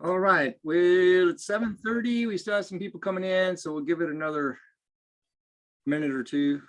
All right, well, it's 7:30. We still have some people coming in, so we'll give it another minute or two.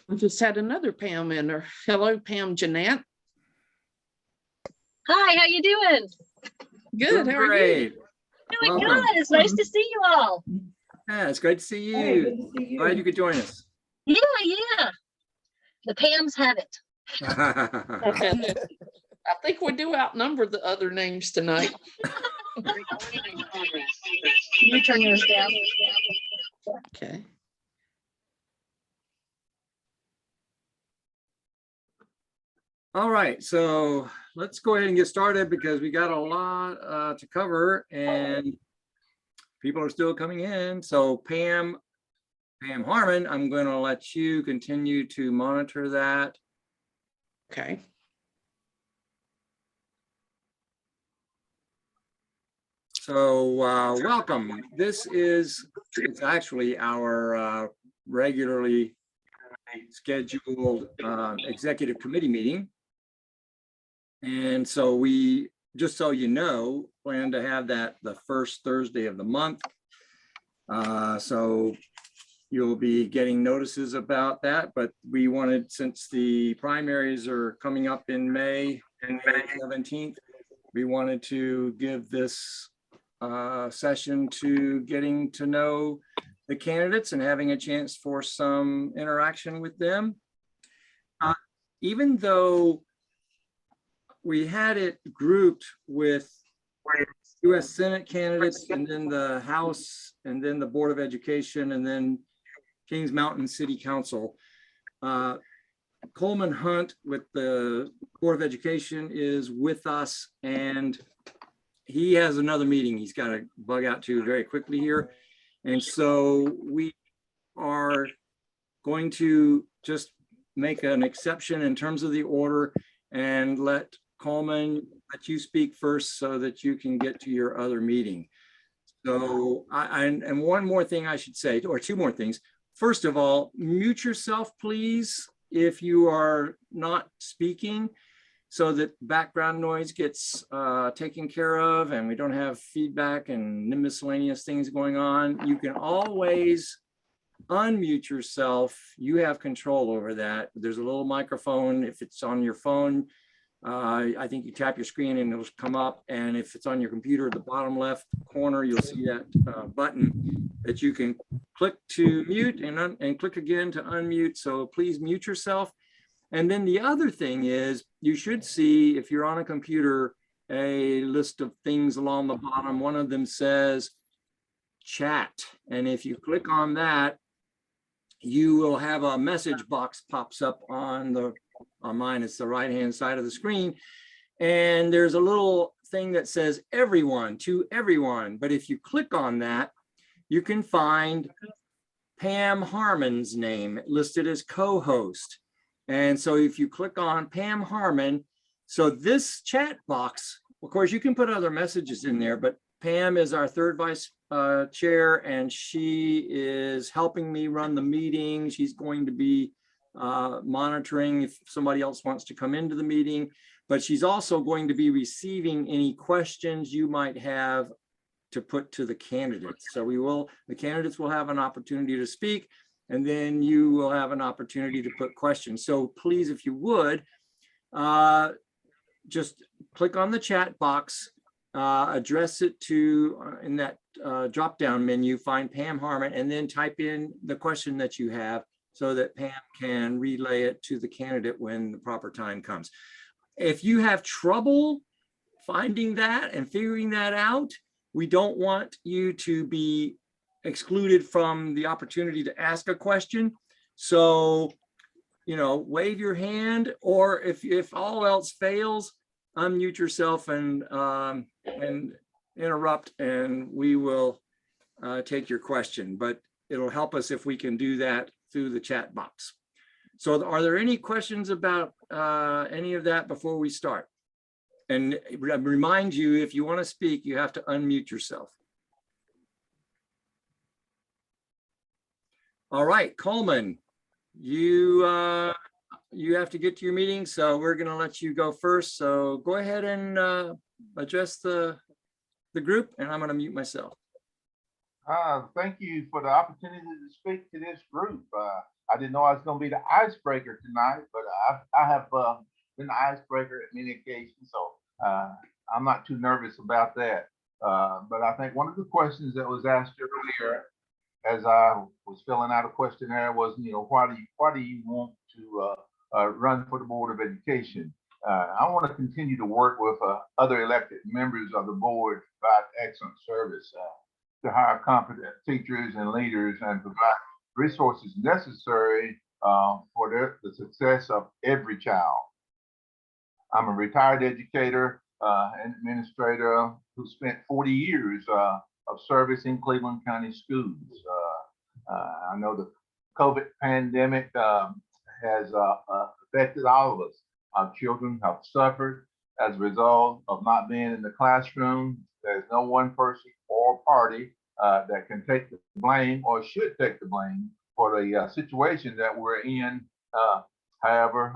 We just had another Pam in there. Hello, Pam Jeanette. Hi, how you doing? Good. How are you? Great. Doing Welcome. good. It's nice to see you all. Yeah, it's great to see you. Hey, good to see you. Glad you could join us. Yeah. The Pams have it. I think we do outnumber the other names tonight. Can you turn yours down? Okay. All right, so let's go ahead and get started because we got a lot to cover and people are still coming in. So Pam Harmon, I'm going to let you continue to monitor that. Okay. So welcome. This is it's actually our regularly scheduled executive committee meeting. And so we, just so you know, plan to have that the first Thursday of the month. So you'll be getting notices about that, but we wanted, since the primaries are coming up in May 17th, we wanted to give this session to getting to know the candidates and having a chance for some interaction with them. Even though we had it grouped with US Senate candidates and then the House and then the Board of Education and then Kings Mountain City Council. Coleman Hunt with the Board of Education is with us and he has another meeting he's got to bug out to very quickly here. And so we are going to just make an exception in terms of the order and let Coleman, let you speak first so that you can get to your other meeting. So and one more thing I should say, or two more things. First of all, mute yourself, please, if you are not speaking, so that background noise gets taken care of and we don't have feedback and miscellaneous things going on. You can always unmute yourself. You have control over that. There's a little microphone. If it's on your phone, I think you tap your screen and it'll come up. And if it's on your computer, the bottom left corner, you'll see that button that you can click to mute and click again to unmute. So please mute yourself. And then the other thing is, you should see, if you're on a computer, a list of things along the bottom. One of them says chat. And if you click on that, you will have a message box pops up on mine. It's the right-hand side of the screen. And there's a little thing that says everyone, to everyone. But if you click on that, you can find Pam Harmon's name listed as co-host. And so if you click on Pam Harmon, so this chat box, of course, you can put other messages in there, but Pam is our third vice chair, and she is helping me run the meeting. She's going to be monitoring if somebody else wants to come into the meeting, but she's also going to be receiving any questions you might have to put to the candidates. So the candidates will have an opportunity to speak, and then you will have an opportunity to put questions. So please, if you would, just click on the chat box, address it to, in that drop-down menu, find Pam Harmon, and then type in the question that you have so that Pam can relay it to the candidate when the proper time comes. If you have trouble finding that and figuring that out, we don't want you to be excluded from the opportunity to ask a question. So, you know, wave your hand, or if all else fails, unmute yourself and interrupt and we will take your question, but it'll help us if we can do that through the chat box. So are there any questions about any of that before we start? And remind you, if you want to speak, you have to unmute yourself. All right, Coleman, you have to get to your meeting, so we're going to let you go first. So go ahead and address the group, and I'm going to mute myself. Thank you for the opportunity to speak to this group. I didn't know I was going to be the icebreaker tonight, but I have been the icebreaker at many occasions, so I'm not too nervous about that. But I think one of the questions that was asked earlier, as I was filling out a questionnaire, was, why do you want to run for the Board of Education? I want to continue to work with other elected members of the board, provide excellent service, to hire competent teachers and leaders, and provide resources necessary for the success of every child. I'm a retired educator and administrator who spent 40 years of service in Cleveland County schools. I know the COVID pandemic has affected all of us. Our children have suffered as a result of not being in the classroom. There's no one person or party that can take the blame or should take the blame for the situation that we're in. However,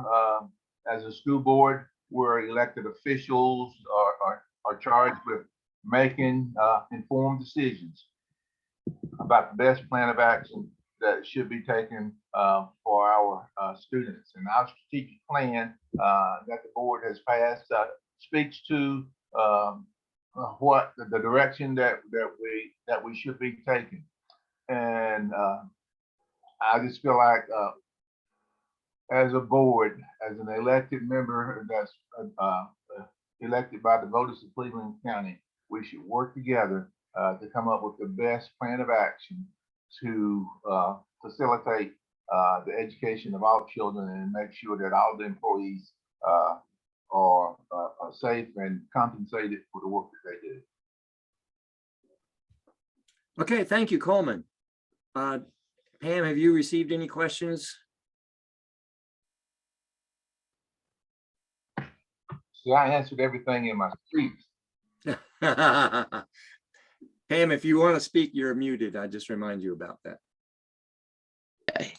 as a school board, we're elected officials are charged with making informed decisions about the best plan of action that should be taken for our students. And our strategic plan that the board has passed speaks to what the direction that we should be taking. And I just feel like as a board, as an elected member that's elected by the voters of Cleveland County, we should work together to come up with the best plan of action to facilitate the education of all children and make sure that all the employees are safe and compensated for the work that they do. Okay, thank you, Coleman. Pam, have you received any questions? See, I answered everything in my speech. Pam, if you want to speak, you're muted. I just remind you about that. Okay.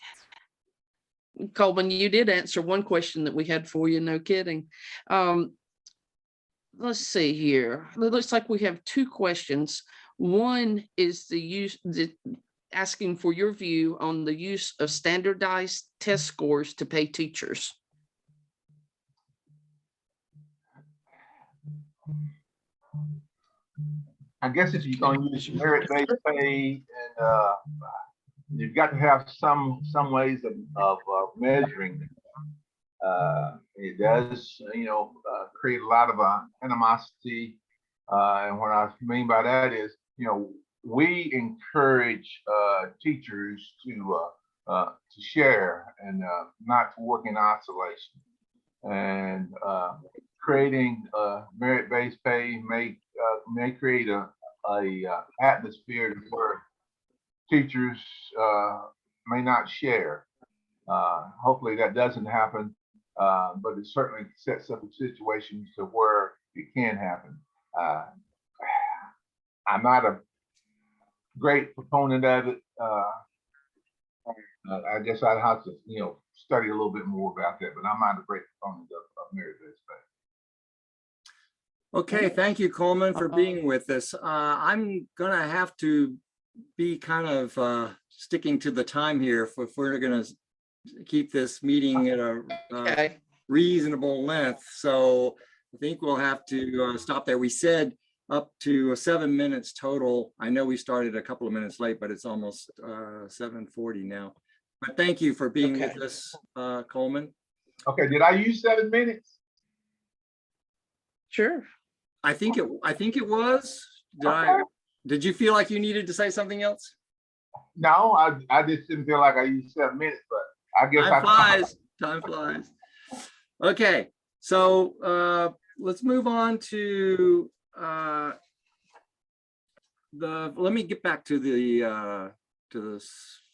Coleman, you did answer one question that we had for you, no kidding. Let's see here. It looks like we have two questions. One is asking for your view on the use of standardized test scores to pay teachers. I guess if you're going to use merit-based pay, and you've got to have some ways of measuring it. It does, create a lot of animosity, and what I mean by that is, we encourage teachers to share and not to work in isolation. And creating merit-based pay may create a atmosphere where teachers may not share. Hopefully that doesn't happen, but it certainly sets up a situation to where it can happen. I'm not a great proponent of it. I guess I'd have to, study a little bit more about that, but I'm not a great proponent of merit-based pay. Okay, thank you, Coleman, for being with us. I'm gonna have to be kind of sticking to the time here if we're gonna keep this meeting at a reasonable length. So I think we'll have to stop there. We said up to 7 minutes total. I know we started a couple of minutes late, but it's almost 7:40 now. But thank you for being with us, Coleman. Okay, did I use 7 minutes? Sure. I think it was. Did you feel like you needed to say something else? No, I just didn't feel like I used 7 minutes, but I guess time flies. Okay, so let's move on to let me get back to the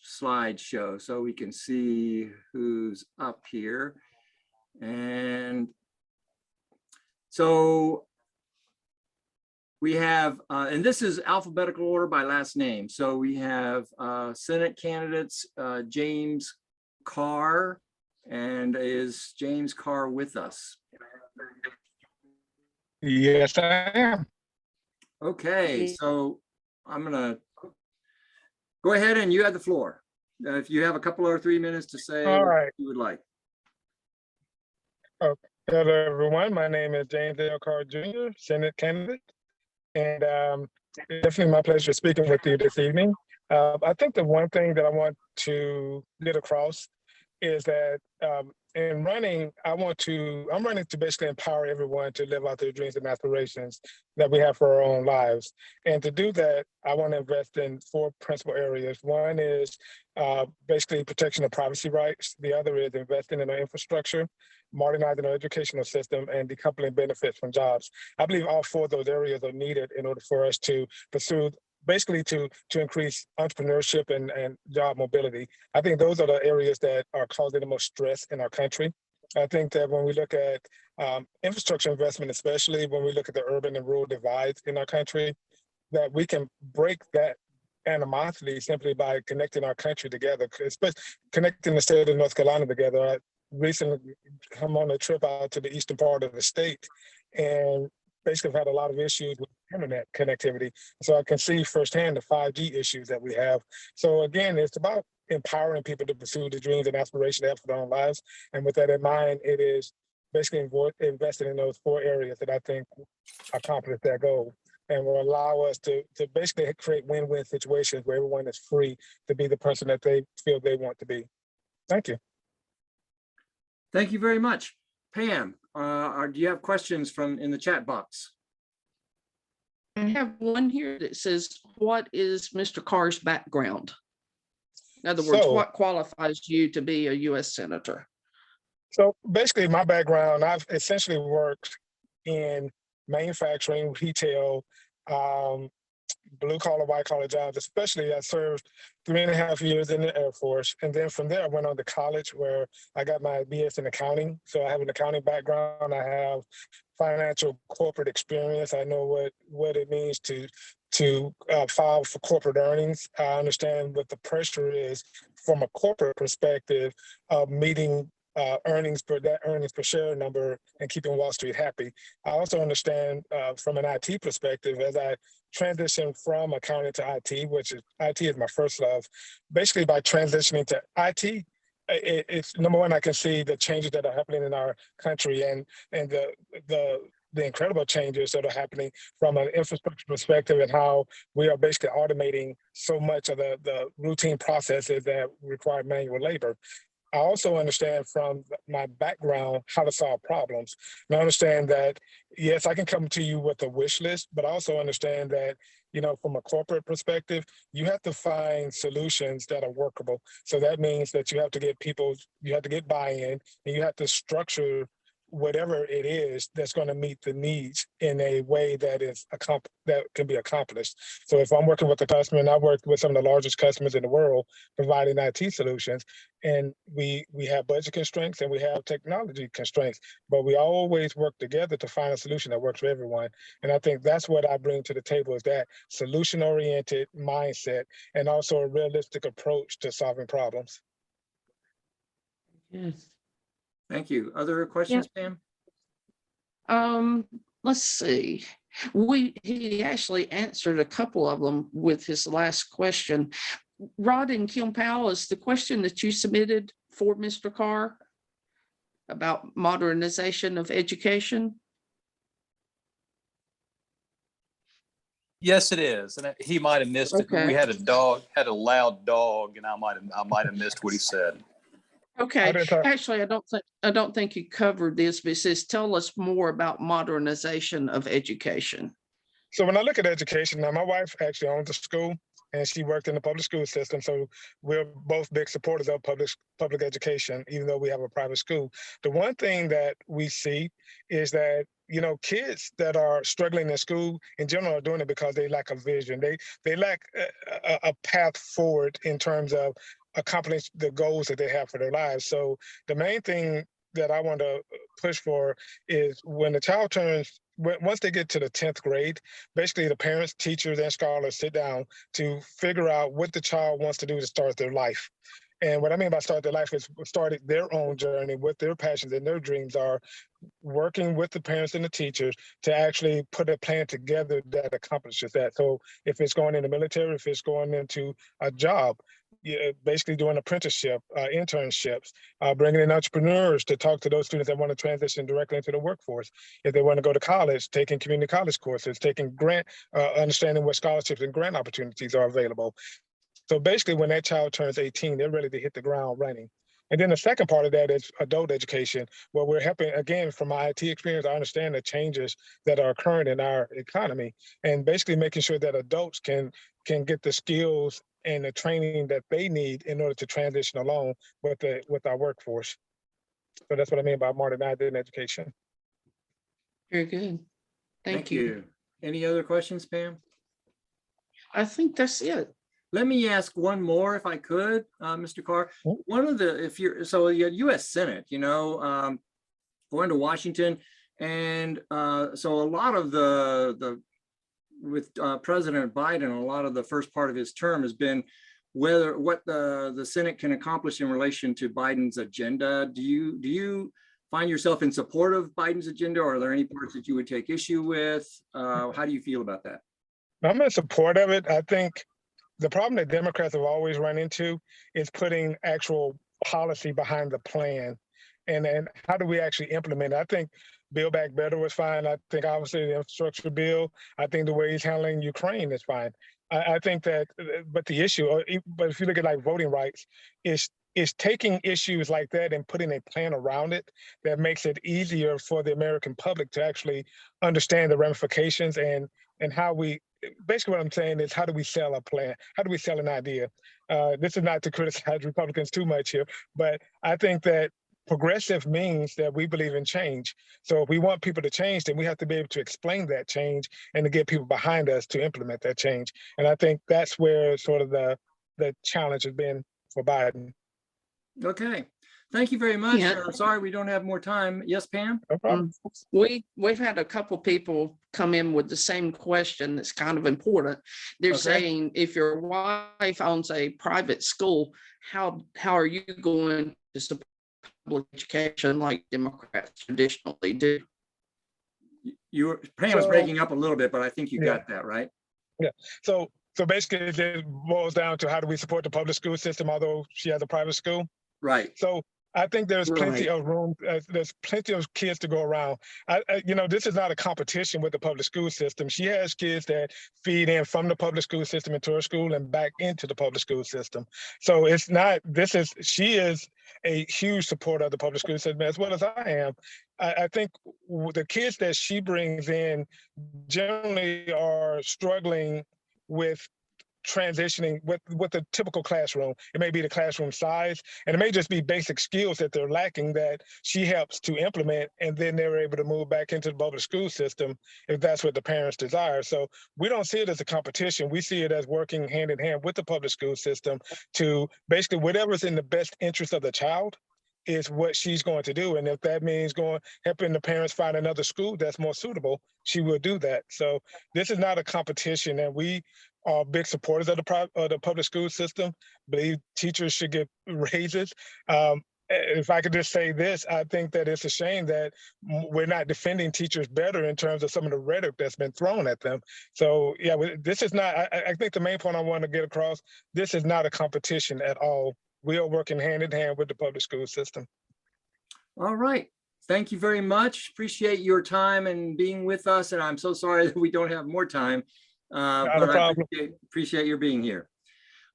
slideshow so we can see who's up here. And so we have, and this is alphabetical order by last name. So we have Senate candidates, James Carr, and is James Carr with us? Yes, I am. Okay, so I'm gonna go ahead and you have the floor. If you have a couple or 3 minutes to say All what right. you would like. Hello, everyone. My name is James L. Carr Jr., Senate candidate. And it's definitely my pleasure speaking with you this evening. I think the one thing that I want to get across is that in running, I'm running to basically empower everyone to live out their dreams and aspirations that we have for our own lives. And to do that, I want to invest in 4 principal areas. One is basically protection of privacy rights. The other is investing in our infrastructure, modernizing our educational system, and decoupling benefits from jobs. I believe all 4 of those areas are needed in order for us to pursue basically to increase entrepreneurship and job mobility. I think those are the areas that are causing the most stress in our country. I think that when we look at infrastructure investment, especially when we look at the urban and rural divides in our country, that we can break that animosity simply by connecting our country together, especially connecting the state of North Carolina together. I recently come on a trip out to the eastern part of the state, and basically have had a lot of issues with internet connectivity. So I can see firsthand the 5G issues that we have. So again, it's about empowering people to pursue the dreams and aspirations they have for their own lives. And with that in mind, it is basically investing in those 4 areas that I think accomplish that goal and will allow us to basically create win-win situations where everyone is free to be the person that they feel they want to be. Thank you. Thank you very much. Pam, do you have questions in the chat box? I have one here that says, what is Mr. Carr's background? In other words, what qualifies you to be a U.S. Senator? So basically my background, I've essentially worked in manufacturing, retail, blue collar, white collar jobs. Especially I served 3.5 years in the Air Force. And then from there, I went on to college where I got my BS in accounting. So I have an accounting background. I have financial corporate experience. I know what it means to file for corporate earnings. I understand what the pressure is from a corporate perspective of meeting earnings per share number and keeping Wall Street happy. I also understand from an IT perspective, as I transition from accounting to IT, which is IT is my first love. Basically, by transitioning to IT, it's number one, I can see the changes that are happening in our country and the incredible changes that are happening from an infrastructure perspective and how we are basically automating so much of the routine processes that require manual labor. I also understand from my background how to solve problems. And I understand that, yes, I can come to you with a wish list, but I also understand that, from a corporate perspective, you have to find solutions that are workable. So that means that you have to get buy-in, and you have to structure whatever it is that's going to meet the needs in a way that can be accomplished. So if I'm working with a customer, and I work with some of the largest customers in the world providing IT solutions, and we have budget constraints and we have technology constraints, but we always work together to find a solution that works for everyone. And I think that's what I bring to the table, is that solution-oriented mindset and also a realistic approach to solving problems. Yes. Thank you. Other questions, Pam? Let's see. He actually answered a couple of them with his last question. Rod and Kim Powell, is the question that you submitted for Mr. Carr about modernization of education? Yes, it is, and he might have missed it. Okay. We had a loud dog, and I might have missed what he said. Okay, actually, I don't think you covered this, but it says, tell us more about modernization of education. So when I look at education, now my wife actually owns a school and she worked in the public school system. So we're both big supporters of public education, even though we have a private school. The one thing that we see is that kids that are struggling in school in general are doing it because they lack a vision. They lack a path forward in terms of accomplishing the goals that they have for their lives. So the main thing that I want to push for is when the child once they get to the 10th grade, basically the parents, teachers, and scholars sit down to figure out what the child wants to do to start their life. And what I mean by start their life is started their own journey, what their passions and their dreams are, working with the parents and the teachers to actually put a plan together that accomplishes that. So if it's going in the military, if it's going into a job, basically doing apprenticeship, internships, bringing in entrepreneurs to talk to those students that want to transition directly into the workforce. If they want to go to college, taking community college courses, taking grant, understanding what scholarships and grant opportunities are available. So basically, when that child turns 18, they're ready to hit the ground running. And then the second part of that is adult education, where we're helping, again, from my IT experience, I understand the changes that are occurring in our economy, and basically making sure that adults can get the skills and the training that they need in order to transition along with our workforce. So that's what I mean by modernizing education. Very good. Thank you. Any other questions, Pam? I think that's it. Let me ask one more, if I could, Mr. Carr. One of the, so you had U.S. Senate, going to Washington, and so a lot of with President Biden, a lot of the first part of his term has been what the Senate can accomplish in relation to Biden's agenda. Do you find yourself in support of Biden's agenda, or are there any parts that you would take issue with? How do you feel about that? I'm in support of it. I think the problem that Democrats have always run into is putting actual policy behind the plan. And how do we actually implement it? I think Build Back Better was fine. I think obviously the infrastructure bill, I think the way he's handling Ukraine is fine. I think that, but the issue, but if you look at like voting rights, is taking issues like that and putting a plan around it that makes it easier for the American public to actually understand the ramifications and how we, basically what I'm saying is, how do we sell a plan? How do we sell an idea? This is not to criticize Republicans too much here, but I think that progressive means that we believe in change. So if we want people to change, then we have to be able to explain that change and to get people behind us to implement that change. And I think that's where sort of the challenge has been for Biden. Okay. Thank you very much. Yeah. Sorry, we don't have more time. Yes, Pam? No problem. We've had a couple people come in with the same question that's kind of important. They're Okay. saying, if your wife owns a private school, how are you going to support public education like Democrats traditionally do? Pam was breaking up a little bit, but I think you Yeah. got that, right? Yeah. So basically it boils down to, how do we support the public school system, although she has a private school? Right. So I think there's plenty Right. of room. There's plenty of kids to go around. This is not a competition with the public school system. She has kids that feed in from the public school system into her school and back into the public school system. So it's not, she is a huge supporter of the public school system as well as I am. I think the kids that she brings in generally are struggling with transitioning with the typical classroom. It may be the classroom size, and it may just be basic skills that they're lacking that she helps to implement, and then they're able to move back into the public school system if that's what the parents desire. So we don't see it as a competition. We see it as working hand in hand with the public school system to basically whatever's in the best interest of the child is what she's going to do. And if that means helping the parents find another school that's more suitable, she will do that. So this is not a competition, and we are big supporters of the public school system. Believe teachers should get raises. If I could just say this, I think that it's a shame that we're not defending teachers better in terms of some of the rhetoric that's been thrown at them. So yeah, this is not, I think the main point I want to get across, this is not a competition at all. We are working hand in hand with the public school system. All right. Thank you very much. Appreciate your time and being with us. And I'm so sorry that we don't have more time. Not a But I problem. appreciate your being here.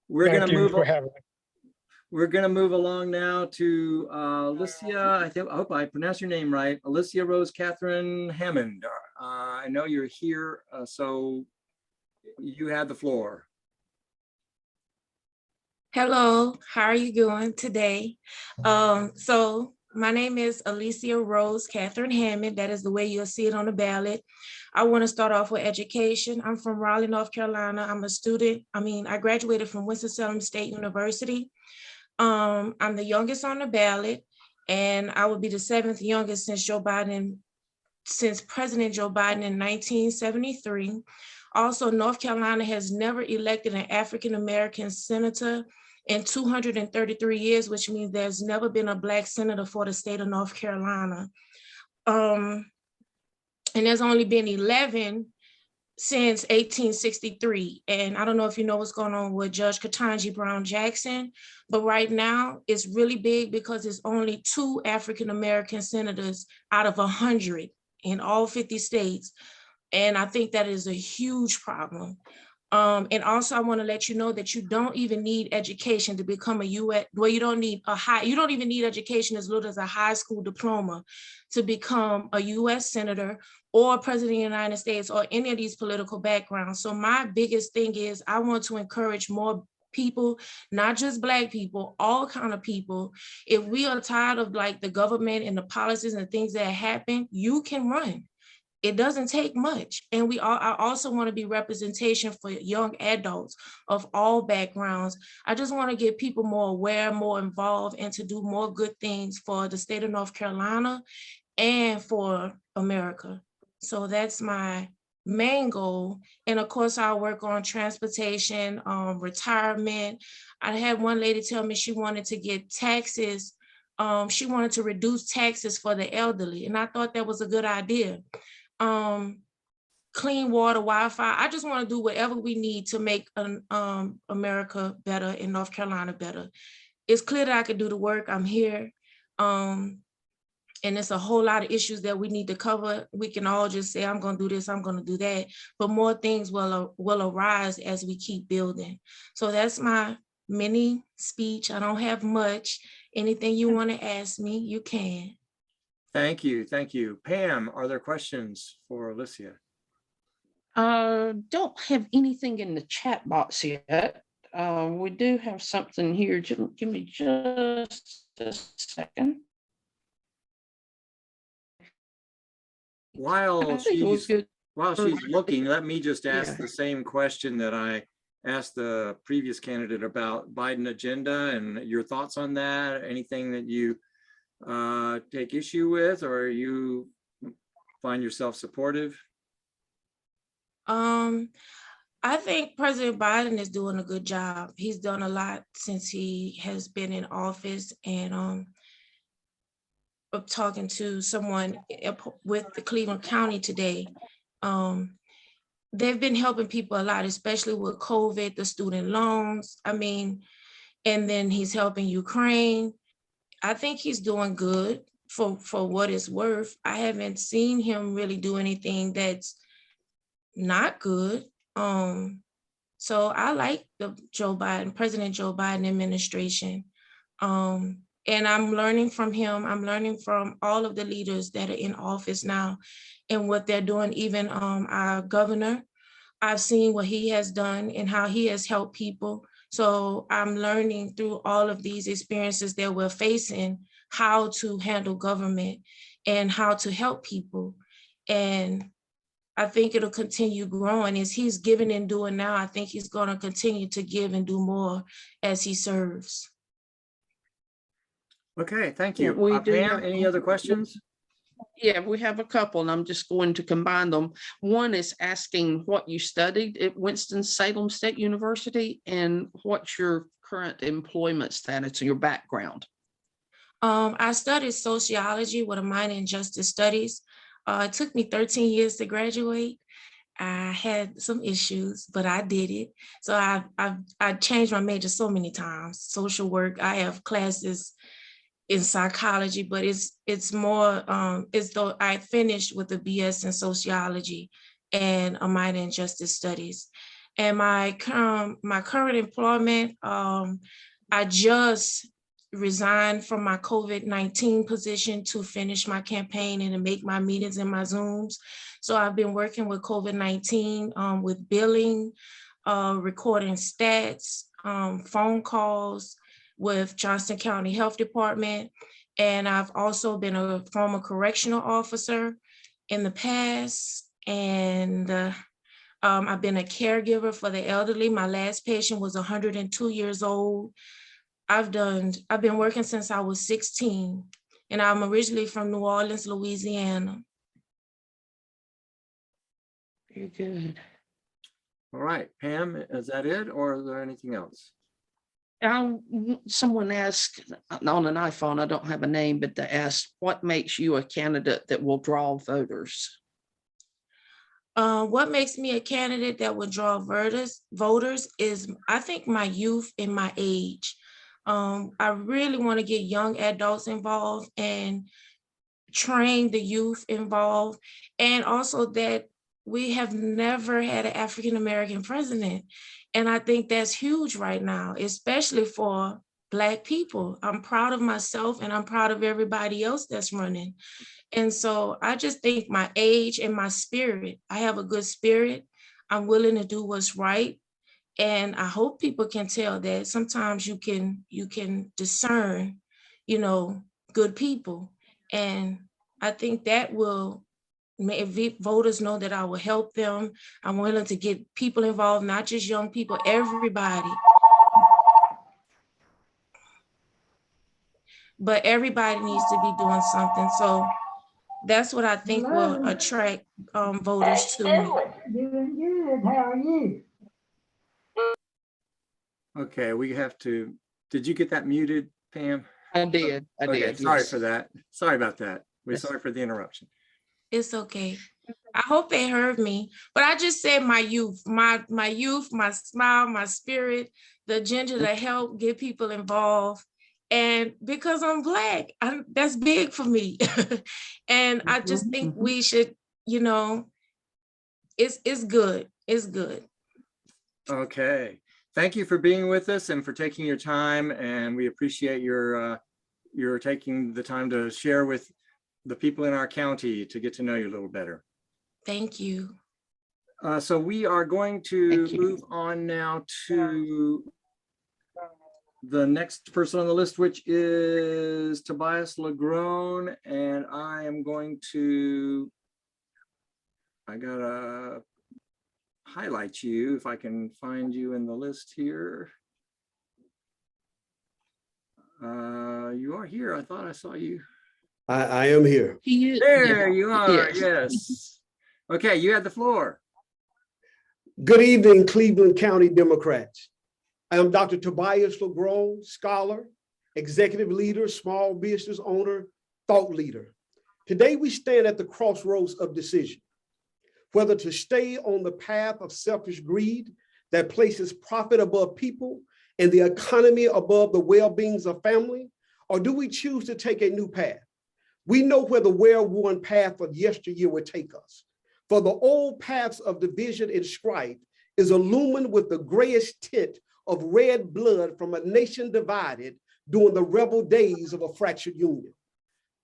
We're Thank gonna you move. for having me. We're gonna move along now to Alicia. I hope I pronounced your name right. Alicia Rose Catherine Hammond. I know you're here, so you have the floor. Hello, how are you doing today? So My name is Alicia Rose Catherine Hammond. That is the way you'll see it on the ballot. I want to start off with education. I'm from Raleigh, North Carolina. I'm a student. I graduated from Winston-Salem State University. I'm the youngest on the ballot, and I would be the 7th youngest since President Joe Biden in 1973. Also, North Carolina has never elected an African-American senator in 233 years, which means there's never been a Black senator for the state of North Carolina. And there's only been 11 since 1863. And I don't know if you know what's going on with Judge Ketanji Brown Jackson, but right now it's really big because it's only 2 African-American senators out of 100 in all 50 states. And I think that is a huge problem. And also I want to let you know that you don't even need education to become a U.S. Well, you don't even need education as little as a high school diploma to become a U.S. senator or president of the United States or any of these political backgrounds. So my biggest thing is I want to encourage more people, not just Black people, all kind of people. If we are tired of like the government and the policies and things that happen, you can run. It doesn't take much. And I also want to be representation for young adults of all backgrounds. I just want to get people more aware, more involved, and to do more good things for the state of North Carolina and for America. So that's my main goal. And of course, I'll work on transportation, retirement. I had one lady tell me she wanted to get taxes. She wanted to reduce taxes for the elderly. And I thought that was a good idea. Clean water, Wi-Fi. I just want to do whatever we need to make America better and North Carolina better. It's clear that I could do the work. I'm here. And it's a whole lot of issues that we need to cover. We can all just say, I'm going to do this, I'm going to do that. But more things will arise as we keep building. So that's my mini speech. I don't have much. Anything you want to ask me, you can. Thank you. Thank you. Pam, are there questions for Alicia? Don't have anything in the chat box yet. We do have something here. Give me just a second. While she's looking, let me just ask Yeah. the same question that I asked the previous candidate about Biden agenda and your thoughts on that. Anything that you take issue with, or you find yourself supportive? I think President Biden is doing a good job. He's done a lot since he has been in office, and talking to someone with the Cleveland County today, they've been helping people a lot, especially with COVID, the student loans. And then he's helping Ukraine. I think he's doing good for what it's worth. I haven't seen him really do anything that's not good. So I like the President Joe Biden administration. And I'm learning from him. I'm learning from all of the leaders that are in office now and what they're doing. Even our governor, I've seen what he has done and how he has helped people. So I'm learning through all of these experiences that we're facing how to handle government and how to help people. And I think it'll continue growing as he's giving and doing now. I think he's going to continue to give and do more as he serves. Okay, thank Yeah, you. we do Pam, have- any other questions? Yeah, we have a couple, and I'm just going to combine them. One is asking what you studied at Winston-Salem State University and what's your current employment status and your background. I studied sociology with a minor in justice studies. It took me 13 years to graduate. I had some issues, but I did it. So I changed my major so many times. Social work, I have classes in psychology, but it's more as though I finished with a BS in sociology and a minor in justice studies. And my current employment, I just resigned from my COVID-19 position to finish my campaign and to make my meetings and my Zooms. So I've been working with COVID-19 with billing, recording stats, phone calls with Johnston County Health Department. And I've also been a former correctional officer in the past. And I've been a caregiver for the elderly. My last patient was 102 years old. I've been working since I was 16, and I'm originally from New Orleans, Louisiana. Very good. All right, Pam, is that it, or is there anything else? Someone asked on an iPhone, I don't have a name, but they asked, what makes you a candidate that will draw voters? What makes me a candidate that would draw voters is, I think, my youth and my age. I really want to get young adults involved and train the youth involved, and also that we have never had an African-American president. And I think that's huge right now, especially for Black people. I'm proud of myself and I'm proud of everybody else that's running. And so I just think my age and my spirit, I have a good spirit. I'm willing to do what's right. And I hope people can tell that sometimes you can discern, good people. And I think that will make voters know that I will help them. I'm willing to get people involved, not just young people, everybody. But everybody needs to be doing something. So that's what I think will attract voters to me. Doing good. How are you? Okay, we have to, did you get that muted, Pam? I did. Okay, sorry Yes. for that. Sorry about that. We're Yes. sorry for the interruption. It's okay. I hope they heard me, but I just said my youth, my youth, my smile, my spirit, the agenda to help get people involved. And because I'm Black, that's big for me. And I just think we should, it's good. It's good. Okay, thank you for being with us and for taking your time. And we appreciate your taking the time to share with the people in our county to get to know you a little better. Thank you. So we are going to Thank you. move on now to the next person on the list, which is Tobias Lagrone. And I am going to, I gotta highlight you if I can find you in the list here. You are here. I thought I saw you. I am here. There you are. Yes. Yes. Okay, you had the floor. Good evening, Cleveland County Democrats. I am Dr. Tobias Lagrone, scholar, executive leader, small business owner, thought leader. Today, we stand at the crossroads of decision, whether to stay on the path of selfish greed that places profit above people and the economy above the well-being of family, or do we choose to take a new path? We know where the well-worn path of yesteryear would take us. For the old paths of division and strife is illumined with the grayish tint of red blood from a nation divided during the rebel days of a fractured union.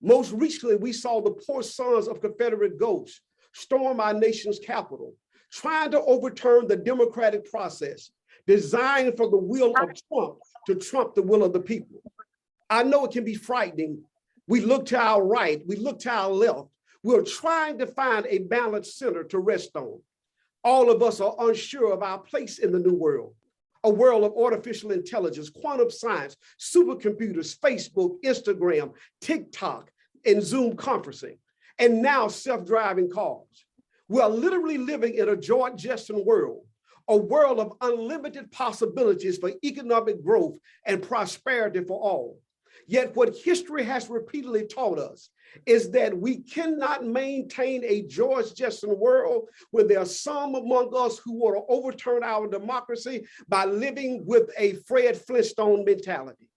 Most recently, we saw the poor sons of Confederate ghosts storm our nation's capital, trying to overturn the democratic process designed for the will of Trump to trump the will of the people. I know it can be frightening. We look to our right, we look to our left. We're trying to find a balanced center to rest on. All of us are unsure of our place in the new world, a world of artificial intelligence, quantum science, supercomputers, Facebook, Instagram, TikTok, and Zoom conferencing, and now self-driving cars. We are literally living in a George Jetson world, a world of unlimited possibilities for economic growth and prosperity for all. Yet what history has repeatedly taught us is that we cannot maintain a George Jetson world when there are some among us who want to overturn our democracy by living with a Fred Flintstone mentality.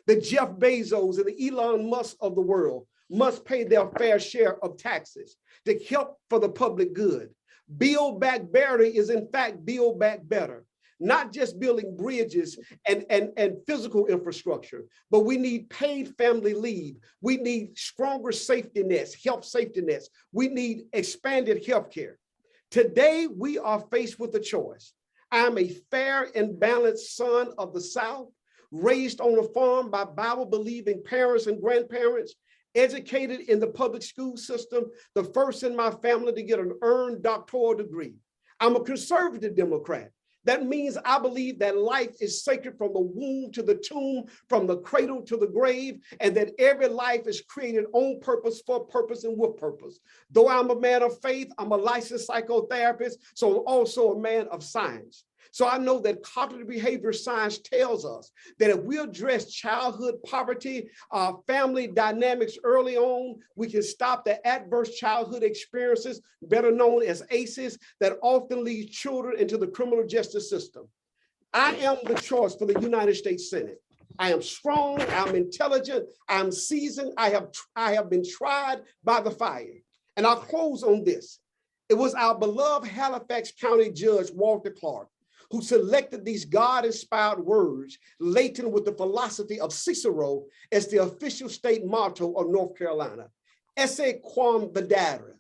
The Jeff Bezos and the Elon Musk of the world must pay their fair share of taxes to help for the public good. Build back better is in fact build back better. Not just building bridges and physical infrastructure, but we need paid family leave. We need stronger safety nets, health safety nets. We need expanded healthcare. Today, we are faced with a choice. I'm a fair and balanced son of the South, raised on a farm by Bible-believing parents and grandparents, educated in the public school system, the first in my family to get an earned doctoral degree. I'm a conservative Democrat. That means I believe that life is sacred from the womb to the tomb, from the cradle to the grave, and that every life is created on purpose, for purpose, and with purpose. Though I'm a man of faith, I'm a licensed psychotherapist, so I'm also a man of science. So I know that cognitive behavior science tells us that if we address childhood poverty, family dynamics early on, we can stop the adverse childhood experiences, better known as ACEs, that often lead children into the criminal justice system. I am the choice for the United States Senate. I am strong, I'm intelligent, I'm seasoned, I have been tried by the fire. And I'll close on this. It was our beloved Halifax County Judge, Walter Clark, who selected these God-inspired words laden with the philosophy of Cicero as the official state motto of North Carolina. Esse quam videre,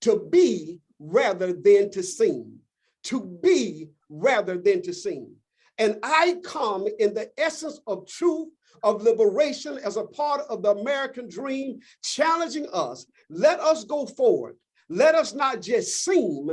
to be rather than to seem, to be rather than to seem. And I come in the essence of truth, of liberation as a part of the American dream, challenging us. Let us go forward. Let us not just seem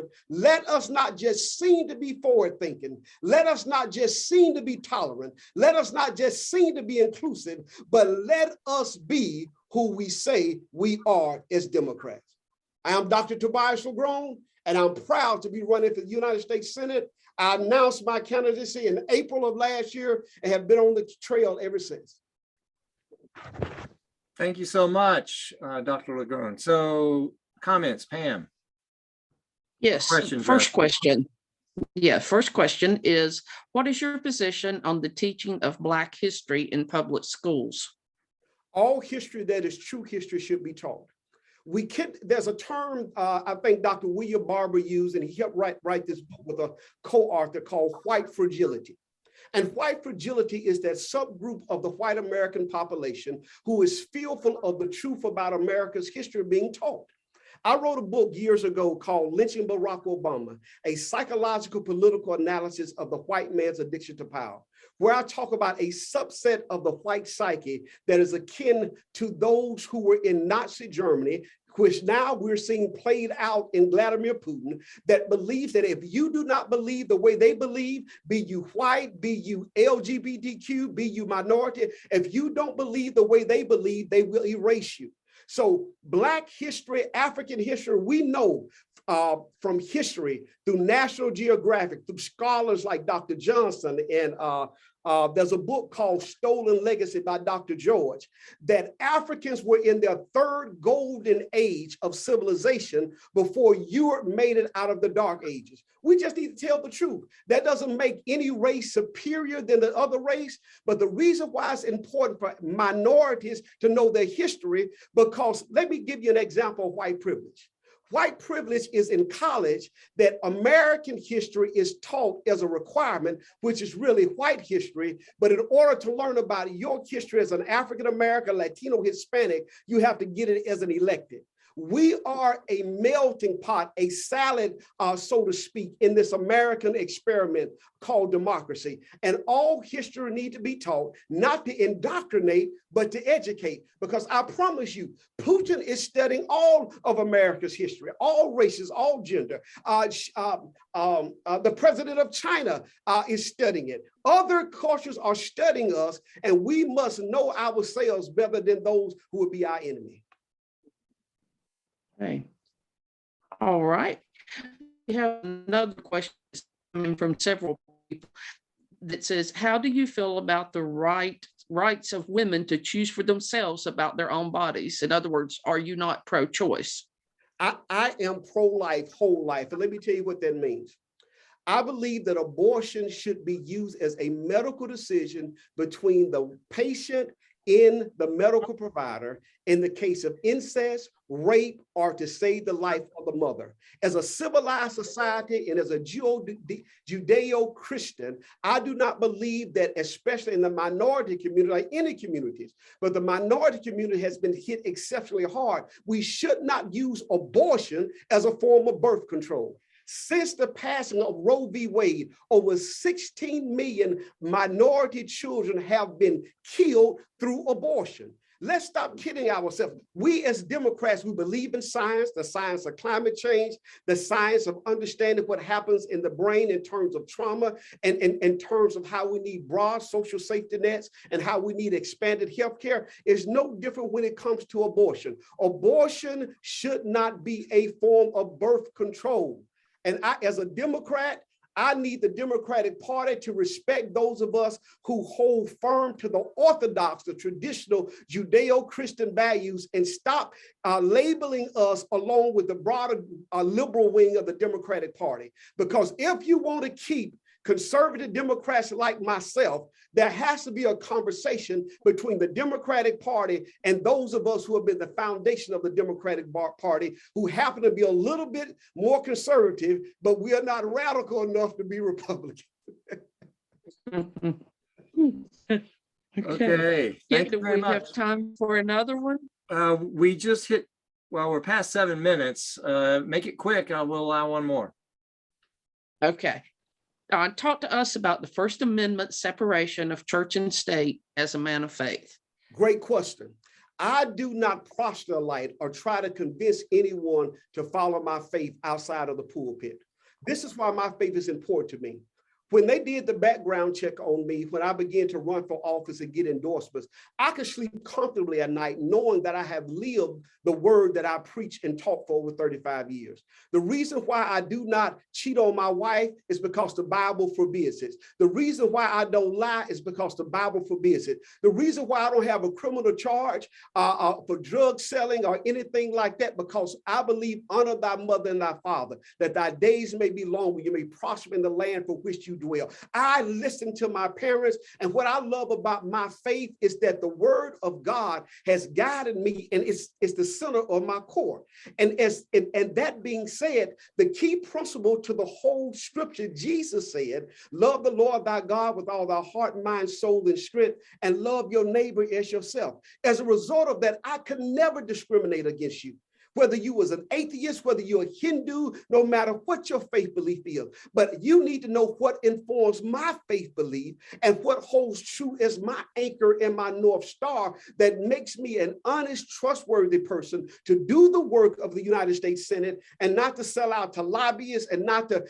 to be forward thinking. Let us not just seem to be tolerant. Let us not just seem to be inclusive, but let us be who we say we are as Democrats. I am Dr. Tobias LaGrone, and I'm proud to be running for the United States Senate. I announced my candidacy in April of last year and have been on the trail ever since. Thank you so much, Dr. LaGrone. So comments, Pam? Yes, Questions, first rather. question. Yeah, first question is, what is your position on the teaching of Black history in public schools? All history that is true history should be taught. We can't, there's a term I think Dr. William Barber used, and he helped write this book with a co-author called white fragility. And white fragility is that subgroup of the white American population who is fearful of the truth about America's history being taught. I wrote a book years ago called Lynching Barack Obama, a psychological political analysis of the white man's addiction to power, where I talk about a subset of the white psyche that is akin to those who were in Nazi Germany, which now we're seeing played out in Vladimir Putin, that believes that if you do not believe the way they believe, be you white, be you LGBTQ, be you minority, if you don't believe the way they believe, they will erase you. So Black history, African history, we know from history through National Geographic, through scholars like Dr. Johnson, and there's a book called Stolen Legacy by Dr. George, that Africans were in their third golden age of civilization before Europe made it out of the Dark Ages. We just need to tell the truth. That doesn't make any race superior than the other race, but the reason why it's important for minorities to know their history, because let me give you an example of white privilege. White privilege is in college that American history is taught as a requirement, which is really white history. But in order to learn about your history as an African-American, Latino, Hispanic, you have to get it as an elective. We are a melting pot, a salad, so to speak, in this American experiment called democracy. And all history needs to be taught, not to indoctrinate, but to educate. Because I promise you, Putin is studying all of America's history, all races, all gender. The president of China is studying it. Other cultures are studying us, and we must know ourselves better than those who would be our enemy. Okay. All right. We have another question coming from several people that says, how do you feel about the rights of women to choose for themselves about their own bodies? In other words, are you not pro-choice? I am pro-life, whole life. And let me tell you what that means. I believe that abortion should be used as a medical decision between the patient and the medical provider in the case of incest, rape, or to save the life of the mother. As a civilized society and as a Judeo-Christian, I do not believe that, especially in the minority community, like any communities, but the minority community has been hit exceptionally hard. We should not use abortion as a form of birth control. Since the passing of Roe v. Wade, over 16 million minority children have been killed through abortion. Let's stop kidding ourselves. We as Democrats, we believe in science, the science of climate change, the science of understanding what happens in the brain in terms of trauma, and in terms of how we need broad social safety nets and how we need expanded healthcare. Is no different when it comes to abortion. Abortion should not be a form of birth control. And I, as a Democrat, I need the Democratic Party to respect those of us who hold firm to the orthodox, the traditional Judeo-Christian values, and stop labeling us along with the broader liberal wing of the Democratic Party. Because if you want to keep conservative Democrats like myself, there has to be a conversation between the Democratic Party and those of us who have been the foundation of the Democratic Party, who happen to be a little bit more conservative, but we are not radical enough to be Republican. Okay, Yeah, thank do you very we much. have time for another one? We just hit, well, we're past 7 minutes. Make it quick. I will allow one more. Okay. Talk to us about the First Amendment separation of church and state as a man of faith. Great question. I do not proselyte or try to convince anyone to follow my faith outside of the pulpit. This is why my faith is important to me. When they did the background check on me, when I began to run for office and get endorsements, I could sleep comfortably at night knowing that I have lived the word that I preach and taught for over 35 years. The reason why I do not cheat on my wife is because the Bible forbids it. The reason why I don't lie is because the Bible forbids it. The reason why I don't have a criminal charge for drug selling or anything like that, because I believe honor thy mother and thy father, that thy days may be long, when you may prosper in the land for which you dwell. I listen to my parents, and what I love about my faith is that the word of God has guided me, and it's the center of my core. And that being said, the key principle to the whole scripture, Jesus said, love the Lord thy God with all thy heart, mind, soul, and strength, and love your neighbor as yourself. As a result of that, I could never discriminate against you. Whether you was an atheist, whether you're a Hindu, no matter what your faith belief is. But you need to know what informs my faith belief and what holds true as my anchor and my North Star that makes me an honest, trustworthy person to do the work of the United States Senate and not to sell out to lobbyists and not to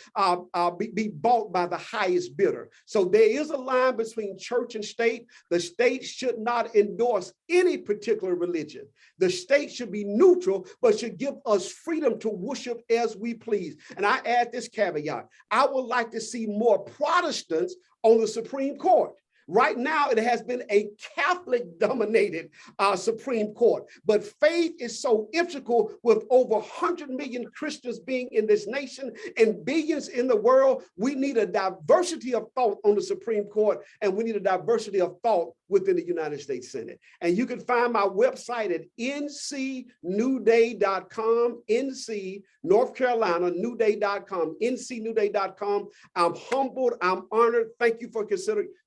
be bought by the highest bidder. So there is a line between church and state. The state should not endorse any particular religion. The state should be neutral, but should give us freedom to worship as we please. And I add this caveat. I would like to see more Protestants on the Supreme Court. Right now, it has been a Catholic-dominated Supreme Court, but faith is so integral with over 100 million Christians being in this nation and billions in the world. We need a diversity of thought on the Supreme Court, and we need a diversity of thought within the United States Senate. And you can find my website at ncnewday.com, NC, North Carolina, newday.com, ncnewday.com. I'm humbled, I'm honored. Thank you for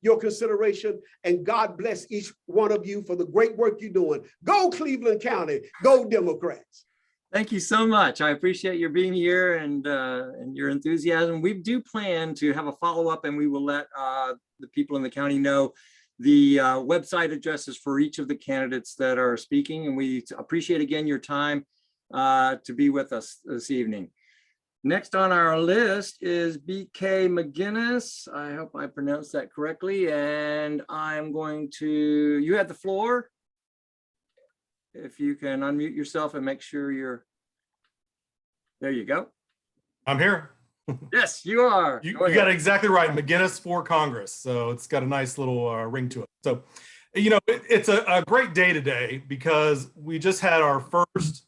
your consideration, and God bless each one of you for the great work you're doing. Go Cleveland County, go Democrats. Thank you so much. I appreciate your being here and your enthusiasm. We do plan to have a follow-up, and we will let the people in the county know the website addresses for each of the candidates that are speaking. And we appreciate again your time to be with us this evening. Next on our list is BK McGinnis. I hope I pronounced that correctly. And I'm going to, you have the floor. If you can unmute yourself and make sure you're, there you go. I'm here. Yes, you are. You got it exactly right. McGinnis for Congress. So it's got a nice little ring to it. So, you know, it's a great day today because we just had our first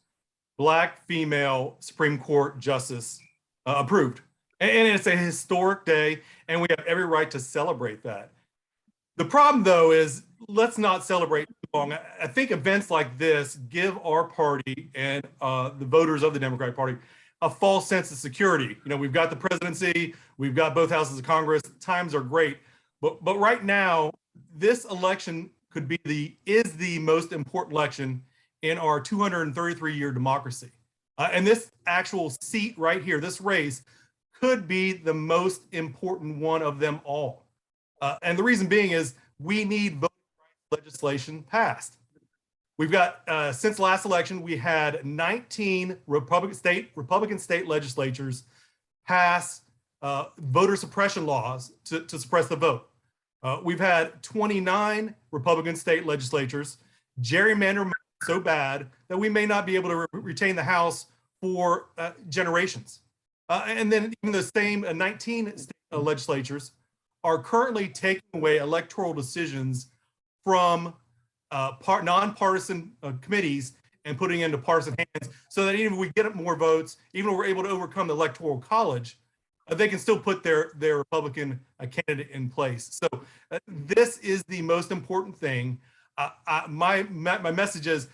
Black female Supreme Court justice approved. And it's a historic day, and we have every right to celebrate that. The problem, though, is let's not celebrate too long. I think events like this give our party and the voters of the Democratic Party a false sense of security. You know, we've got the presidency, we've got both houses of Congress, times are great. But right now, this election could be is the most important election in our 233-year democracy. And this actual seat right here, this race, could be the most important one of them all. And the reason being is we need voting rights legislation passed. We've got, since last election, we had 19 Republican state legislatures pass voter suppression laws to suppress the vote. We've had 29 Republican state legislatures gerrymander so bad that we may not be able to retain the House for generations. And then even the same 19 state legislatures are currently taking away electoral decisions from nonpartisan committees and putting into partisan hands, so that even if we get more votes, even if we're able to overcome the electoral college, they can still put their Republican candidate in place. So this is the most important thing. My message is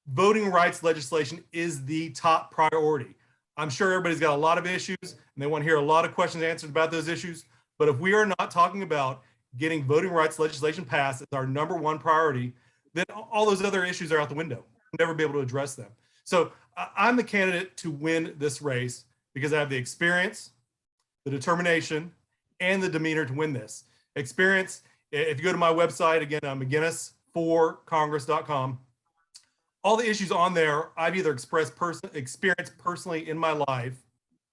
voting rights legislation is the top priority. I'm sure everybody's got a lot of issues and they want to hear a lot of questions answered about those issues. But if we are not talking about getting voting rights legislation passed as our #1 priority, then all those other issues are out the window. We'll never be able to address them. So I'm the candidate to win this race because I have the experience, the determination, and the demeanor to win this. Experience, if you go to my website, again, McGinnis4Congress.com, all the issues on there, I've either experienced personally in my life,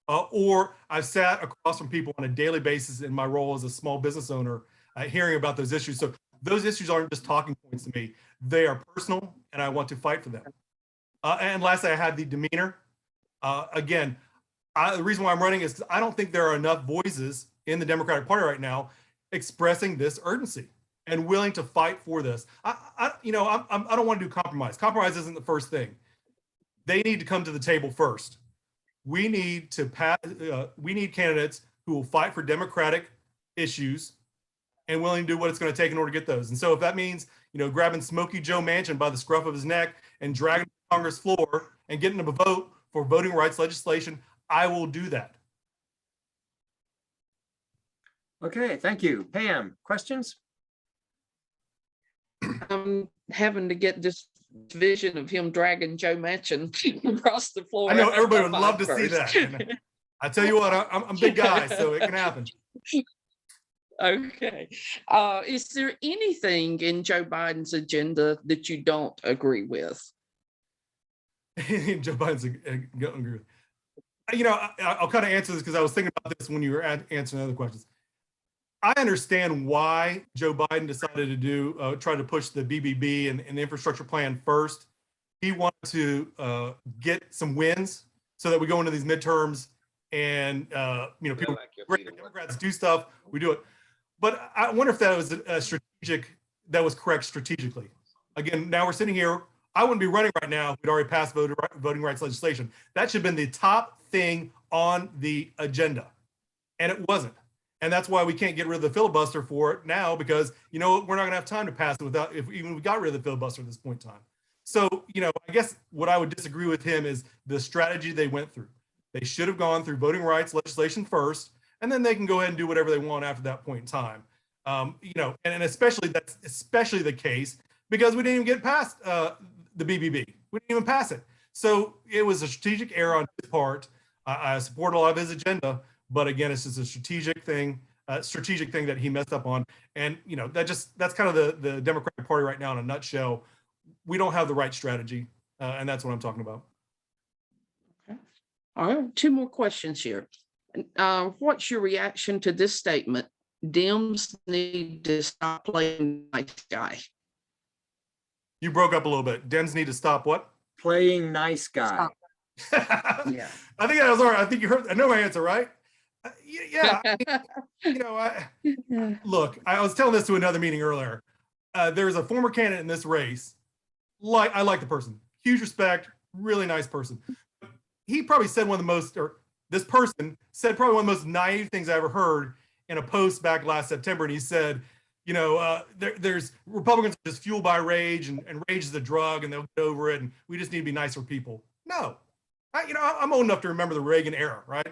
or I've sat across from people on a daily basis in my role as a small business owner, hearing about those issues. So those issues aren't just talking points to me. They are personal, and I want to fight for them. And lastly, I have the demeanor. Again, the reason why I'm running is I don't think there are enough voices in the Democratic Party right now expressing this urgency and willing to fight for this. I don't want to do compromise. Compromise isn't the first thing. They need to come to the table first. We need to pass. We need candidates who will fight for democratic issues and willing to do what it's going to take in order to get those. And so if that means, grabbing Smokey Joe Manchin by the scruff of his neck and dragging him to the Congress floor and getting him a vote for voting rights legislation, I will do that. Okay, thank you. Pam, questions? I'm having to get this vision of him dragging Joe Manchin across the floor. I know everybody would love to see that. And I tell you what, I'm a big guy, so it can happen. Okay. Is there anything in Joe Biden's agenda that you don't agree with? Joe Biden's agree with. I'll kind of answer this because I was thinking about this when you were answering other questions. I understand why Joe Biden decided to try to push the BBB and the infrastructure plan first. He wanted to get some wins so that we go into these midterms and people, Democrats do stuff, we do it. But I wonder if that was that was correct strategically. Again, now we're sitting here. I wouldn't be running right now if we'd already passed voting rights legislation. That should have been the top thing on the agenda, and it wasn't. And that's why we can't get rid of the filibuster for it now, because we're not going to have time to pass it without even we got rid of the filibuster at this point in time. So I guess what I would disagree with him is the strategy they went through. They should have gone through voting rights legislation first, and then they can go ahead and do whatever they want after that point in time. And especially that's especially the case because we didn't even get past the BBB. We didn't even pass it. So it was a strategic error on his part. I support a lot of his agenda, but again, it's just a strategic thing that he messed up on. And that's kind of the Democratic Party right now in a nutshell. We don't have the right strategy, and that's what I'm talking about. Okay. All right, 2 more questions here. What's your reaction to this statement? Dems need to stop playing nice guy. You broke up a little bit. Dems need to stop what? Playing nice guy. Yeah. I think that was all right. I think you heard. I know my answer, right? Yeah. Look, I was telling this to another meeting earlier. There's a former candidate in this race. I like the person. Huge respect. Really nice person. He probably said this person said probably one of the most naive things I ever heard in a post back last September. And he said, there's Republicans are just fueled by rage and rage is a drug and they'll get over it. And we just need to be nicer people. No, I'm old enough to remember the Reagan era, right?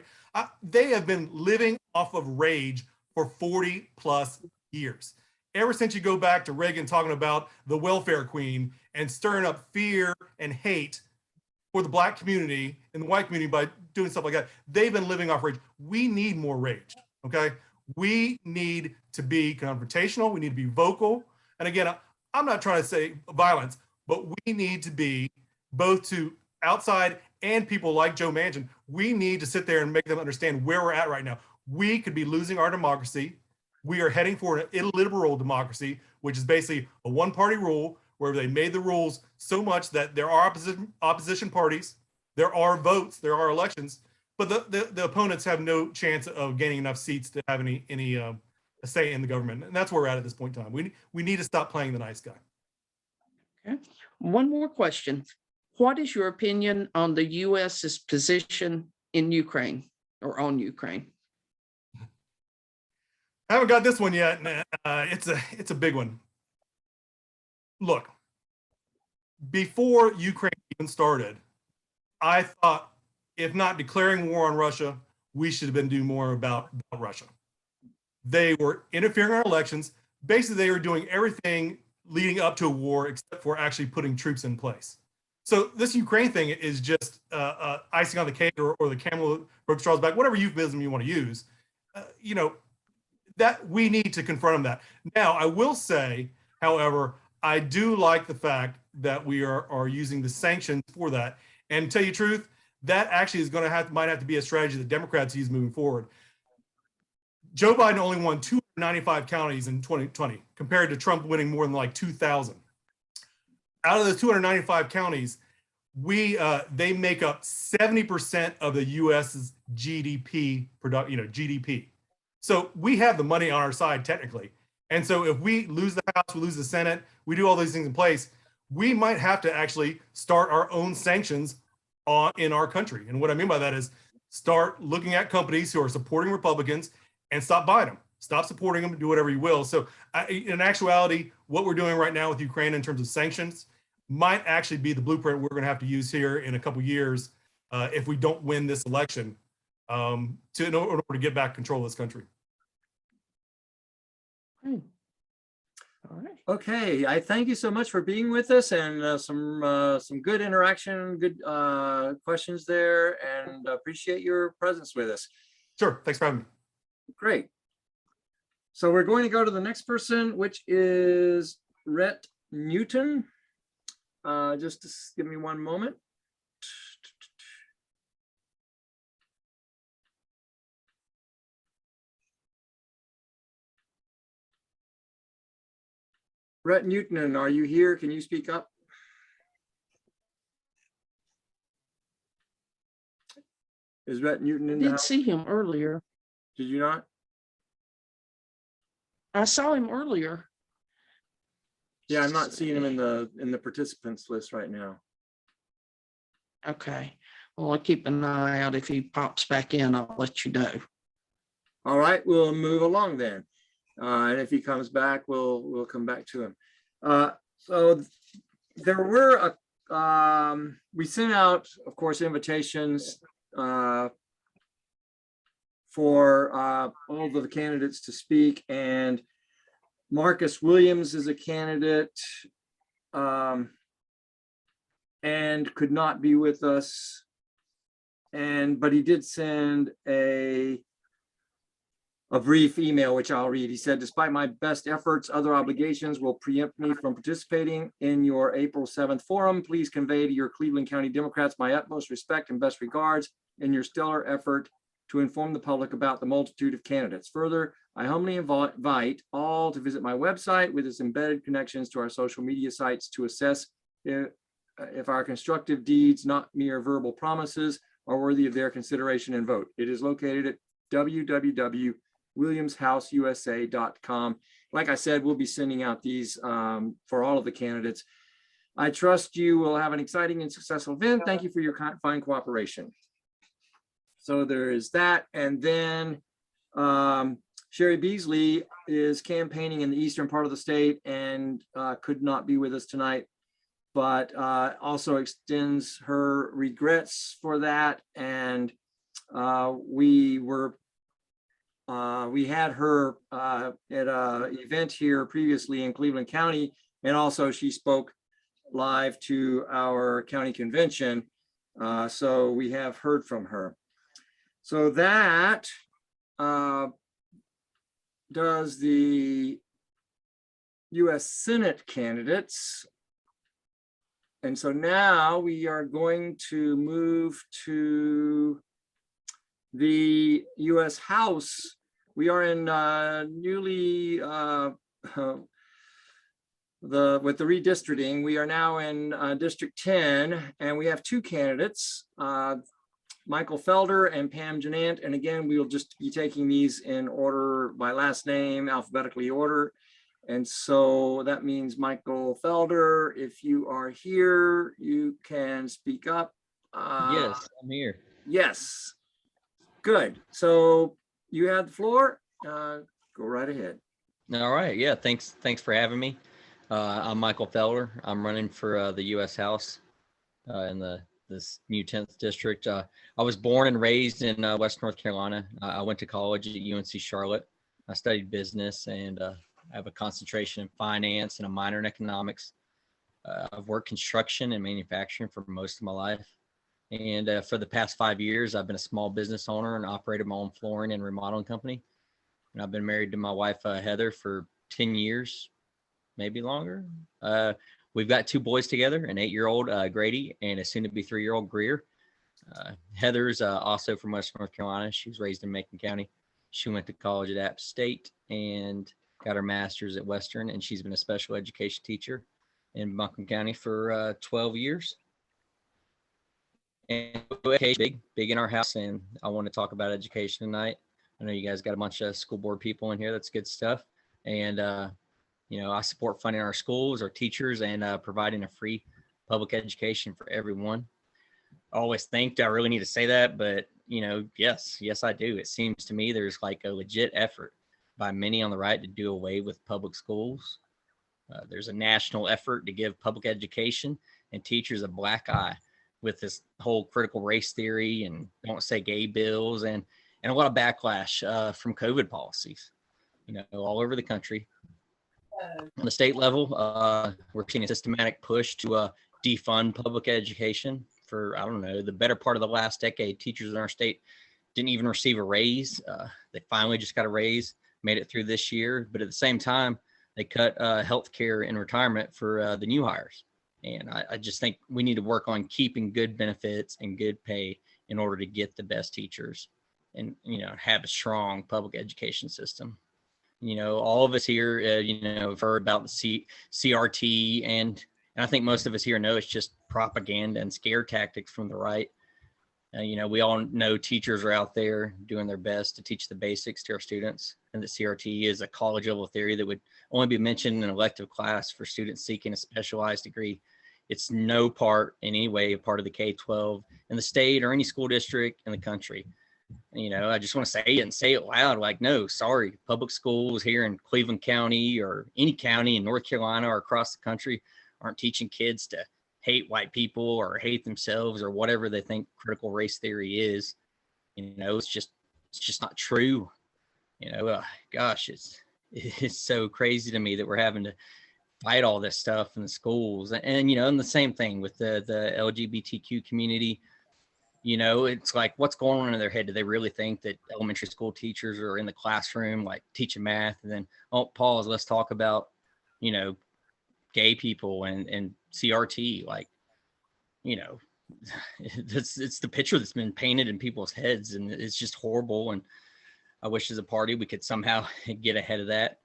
They have been living off of rage for 40 plus years. Ever since you go back to Reagan talking about the welfare queen and stirring up fear and hate for the Black community and the white community by doing stuff like that. They've been living off rage. We need more rage, okay? We need to be confrontational. We need to be vocal. And again, I'm not trying to say violence, but we need to be both to outside and people like Joe Manchin. We need to sit there and make them understand where we're at right now. We could be losing our democracy. We are heading for an illiberal democracy, which is basically a one-party rule where they made the rules so much that there are opposition parties, there are votes, there are elections, but the opponents have no chance of gaining enough seats to have any say in the government. And that's where we're at this point in time. We need to stop playing the nice guy. Okay. One more question. What is your opinion on the US's position in Ukraine or on Ukraine? I haven't got this one yet. It's a big one. Look, before Ukraine even started, I thought, if not declaring war on Russia, we should have been doing more about Russia. They were interfering in our elections. Basically, they were doing everything leading up to a war except for actually putting troops in place. So this Ukraine thing is just icing on the cake or the camel broke the straw's back, whatever euphemism you want to use. That we need to confront them that. Now, I will say, however, I do like the fact that we are using the sanctions for that. And to tell you the truth, that actually is going to might have to be a strategy that Democrats use moving forward. Joe Biden only won 295 counties in 2020 compared to Trump winning more than like 2,000. Out of those 295 counties, they make up 70% of the U.S.'s GDP GDP. So we have the money on our side technically. And so if we lose the House, we lose the Senate, we do all these things in place, we might have to actually start our own sanctions in our country. And what I mean by that is start looking at companies who are supporting Republicans and stop buying them, stop supporting them, do whatever you will. So in actuality, what we're doing right now with Ukraine in terms of sanctions might actually be the blueprint we're going to have to use here in a couple of years if we don't win this election in order to get back control of this country. All right. Okay, I thank you so much for being with us and some good interaction, good questions there, and appreciate your presence with us. Sure, thanks for having me. Great. So we're going to go to the next person, which is Rhett Newton. Just give me one moment. Rhett Newton, are you here? Can you speak up? Is Rhett Newton in I the did house? see him earlier. Did you not? I saw him earlier. Yeah, I'm not seeing him in the participants list right now. Okay. Well, I'll keep an eye out. If he pops back in, I'll let you know. All right, we'll move along then. And if he comes back, we'll come back to him. So there were we sent out, of course, invitations for all of the candidates to speak, and Marcus Williams is a candidate and could not be with us, but he did send a brief email, which I'll read. He said, despite my best efforts, other obligations will preempt me from participating in your April 7th forum. Please convey to your Cleveland County Democrats my utmost respect and best regards in your stellar effort to inform the public about the multitude of candidates. Further, I humbly invite all to visit my website with its embedded connections to our social media sites to assess if our constructive deeds, not mere verbal promises, are worthy of their consideration and vote. It is located at www.williamshouseusa.com. Like I said, we'll be sending out these for all of the candidates. I trust you will have an exciting and successful event. Thank you for your fine cooperation. So there is that. And then Sherry Beasley is campaigning in the eastern part of the state and could not be with us tonight, but also extends her regrets for that. And we had her at an event here previously in Cleveland County, and also she spoke live to our county convention. So we have heard from her. So that does the US Senate candidates. And so now we are going to move to the US House. We are in newly, with the redistricting, we are now in District 10, and we have two candidates, Michael Felder and Pam Janant. And again, we will just be taking these in order by last name, alphabetically order. And so that means Michael Felder, if you are here, you can speak up. Yes, I'm here. Yes, good. So you have the floor. Go right ahead. All right. Yeah. Thanks for having me. I'm Michael Felder. I'm running for the U.S. House in this new 10th district. I was born and raised in West North Carolina. I went to college at UNC Charlotte. I studied business and I have a concentration in finance and a minor in economics. I've worked construction and manufacturing for most of my life. And for the past 5 years, I've been a small business owner and operated my own flooring and remodeling company. And I've been married to my wife, Heather, for 10 years, maybe longer. We've got 2 boys together, an 8-year-old Grady and a soon-to-be 3-year-old Greer. Heather's also from West North Carolina. She was raised in Macon County. She went to college at App State and got her master's at Western, and she's been a special education teacher in Macon County for 12 years. And big in our house, and I want to talk about education tonight. I know you guys got a bunch of school board people in here. That's good stuff. And you know, I support funding our schools, our teachers, and providing a free public education for everyone. I always think I really need to say that, but you know, yes, I do. It seems to me there's like a legit effort by many on the right to do away with public schools. There's a national effort to give public education and teachers a black eye with this whole critical race theory and don't say gay bills and a lot of backlash from COVID policies, you know, all over the country. On the state level, we're seeing a systematic push to defund public education. For, I don't know, the better part of the last decade, teachers in our state didn't even receive a raise. They finally just got a raise, made it through this year. But at the same time, they cut health care and retirement for the new hires. And I just think we need to work on keeping good benefits and good pay in order to get the best teachers and, you know, have a strong public education system. You know, all of us here, you know, have heard about the CRT, and I think most of us here know it's just propaganda and scare tactics from the right. You know, we all know teachers are out there doing their best to teach the basics to our students, and the CRT is a college level theory that would only be mentioned in an elective class for students seeking a specialized degree. It's no part in any way a part of the K-12 in the state or any school district in the country. You know, I just want to say it and say it loud, like, no, sorry, public schools here in Cleveland County or any county in North Carolina or across the country aren't teaching kids to hate white people or hate themselves or whatever they think critical race theory is. You know, it's just not true. You know, gosh, it's so crazy to me that we're having to fight all this stuff in the schools. And you know, and the same thing with the LGBTQ community. You know, it's like, what's going on in their head? Do they really think that elementary school teachers are in the classroom, like teaching math, and then, oh, pause, let's talk about, you know, gay people and CRT? Like, you know, it's the picture that's been painted in people's heads, and it's just horrible. And I wish as a party we could somehow get ahead of that,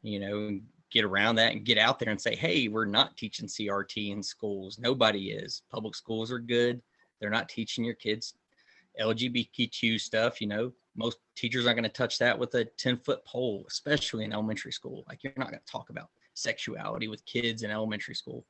you know, get around that and get out there and say, hey, we're not teaching CRT in schools. Nobody is. Public schools are good. They're not teaching your kids LGBTQ stuff. You know, most teachers aren't going to touch that with a 10-foot pole, especially in elementary school. Like, you're not going to talk about sexuality with kids in elementary school.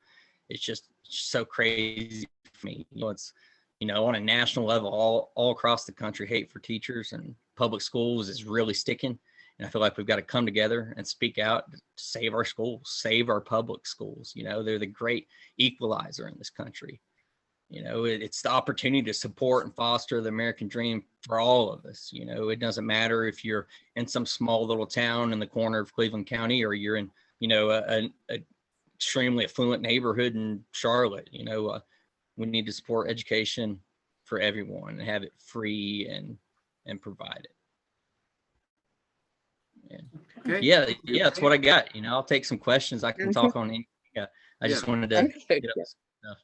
It's just so crazy for me. You know, it's, you know, on a national level, all across the country, hate for teachers and public schools is really sticking. And I feel like we've got to come together and speak out to save our schools, save our public schools. You know, they're the great equalizer in this country. You know, it's the opportunity to support and foster the American dream for all of us. You know, it doesn't matter if you're in some small little town in the corner of Cleveland County or you're in, you know, a extremely affluent neighborhood in Charlotte. You know, we need to support education for everyone and have it free and and provide it. Okay. Yeah, that's what I got. I'll take some questions. I can talk on any. Yeah, I just wanted to Okay. get up stuff.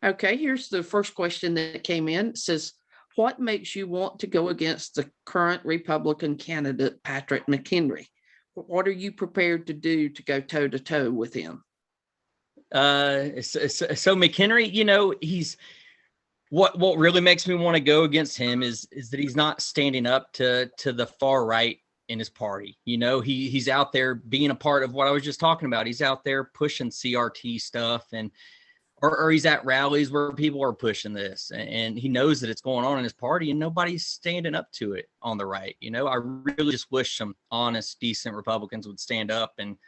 Okay, here's the first question that came in. It says, what makes you want to go against the current Republican candidate, Patrick McHenry? What are you prepared to do to go toe to toe with him? So McHenry, he's what really makes me want to go against him is that he's not standing up to the far right in his party. He's out there being a part of what I was just talking about. He's out there pushing CRT stuff or he's at rallies where people are pushing this, and he knows that it's going on in his party and nobody's standing up to it on the right. I really just wish some honest, decent Republicans would stand up and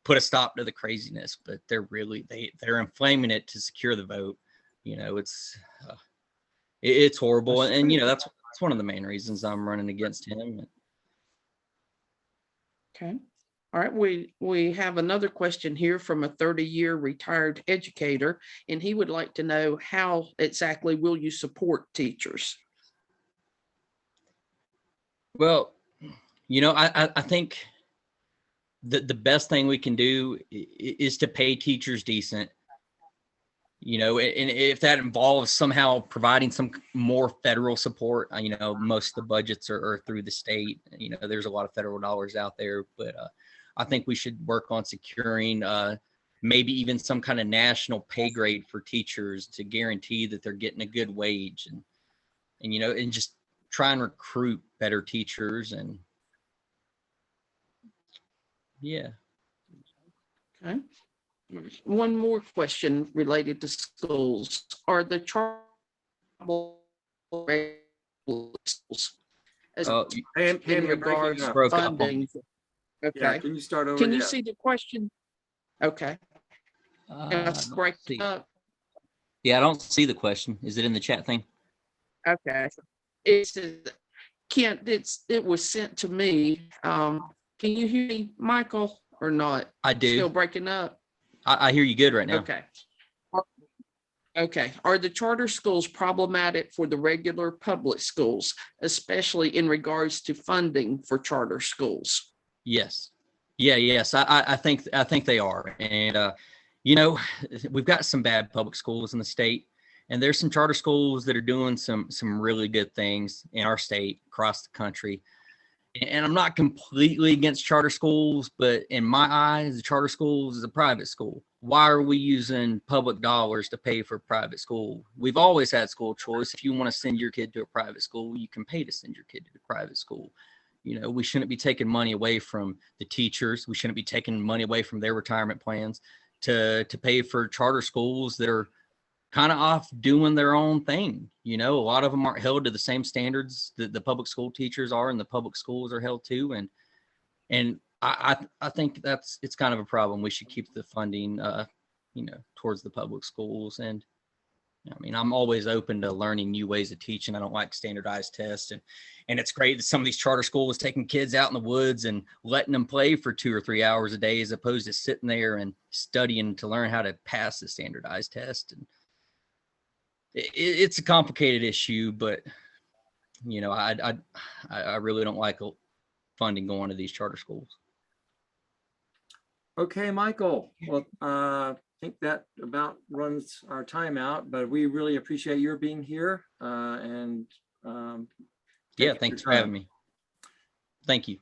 put a stop to the craziness, but they're inflaming it to secure the vote. It's horrible. And that's one of the main reasons I'm running against him. Okay. All right, we have another question here from a 30-year retired educator, and he would like to know, how exactly will you support teachers? Well, I think that the best thing we can do is to pay teachers decent, and if that involves somehow providing some more federal support, most of the budgets are through the state. There's a lot of federal dollars out there, but I think we should work on securing maybe even some kind of national pay grade for teachers to guarantee that they're getting a good wage and just try and recruit better teachers. And yeah. Okay. One more question related to schools. Are the schools Pam, in you're breaking regards up. to funding? Yeah, Okay. can you start over? Can you Yeah. see the question? Okay. Let's break it up. Yeah, I don't see the question. Is it in the chat thing? Okay. It's Kent, it was sent to me. Can you hear me, Michael, or not? I do. Still breaking up? I hear you good right now. Okay. Okay. Are the charter schools problematic for the regular public schools, especially in regards to funding for charter schools? Yes. Yes. I think they are. And, we've got some bad public schools in the state, and there's some charter schools that are doing some really good things in our state, across the country. And I'm not completely against charter schools, but in my eyes, the charter schools is a private school. Why are we using public dollars to pay for a private school? We've always had school choice. If you want to send your kid to a private school, you can pay to send your kid to a private school. We shouldn't be taking money away from the teachers. We shouldn't be taking money away from their retirement plans to pay for charter schools that are kind of off doing their own thing. A lot of them aren't held to the same standards that the public school teachers are and the public schools are held to. And I think it's kind of a problem. We should keep the funding, towards the public schools. And I'm always open to learning new ways of teaching. I don't like standardized tests. And it's great that some of these charter schools taking kids out in the woods and letting them play for 2 or 3 hours a day, as opposed to sitting there and studying to learn how to pass the standardized test. And it's a complicated issue, but I really don't like funding going to these charter schools. Okay, Michael. Well, I think that about runs our time out, but we really appreciate your being here. Thanks for having me. Thank you.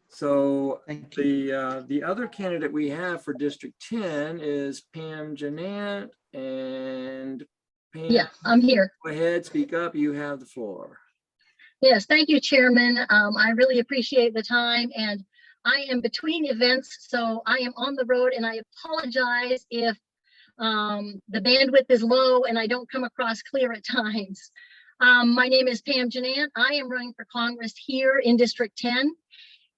So the other candidate we have for District 10 is Pam Janant, and Pam, Yeah, I'm here. go ahead, speak up. You have the floor. Yes, thank you, Chairman. I really appreciate the time, and I am between events, so I am on the road, and I apologize if the bandwidth is low and I don't come across clear at times. My name is Pam Janant. I am running for Congress here in District 10.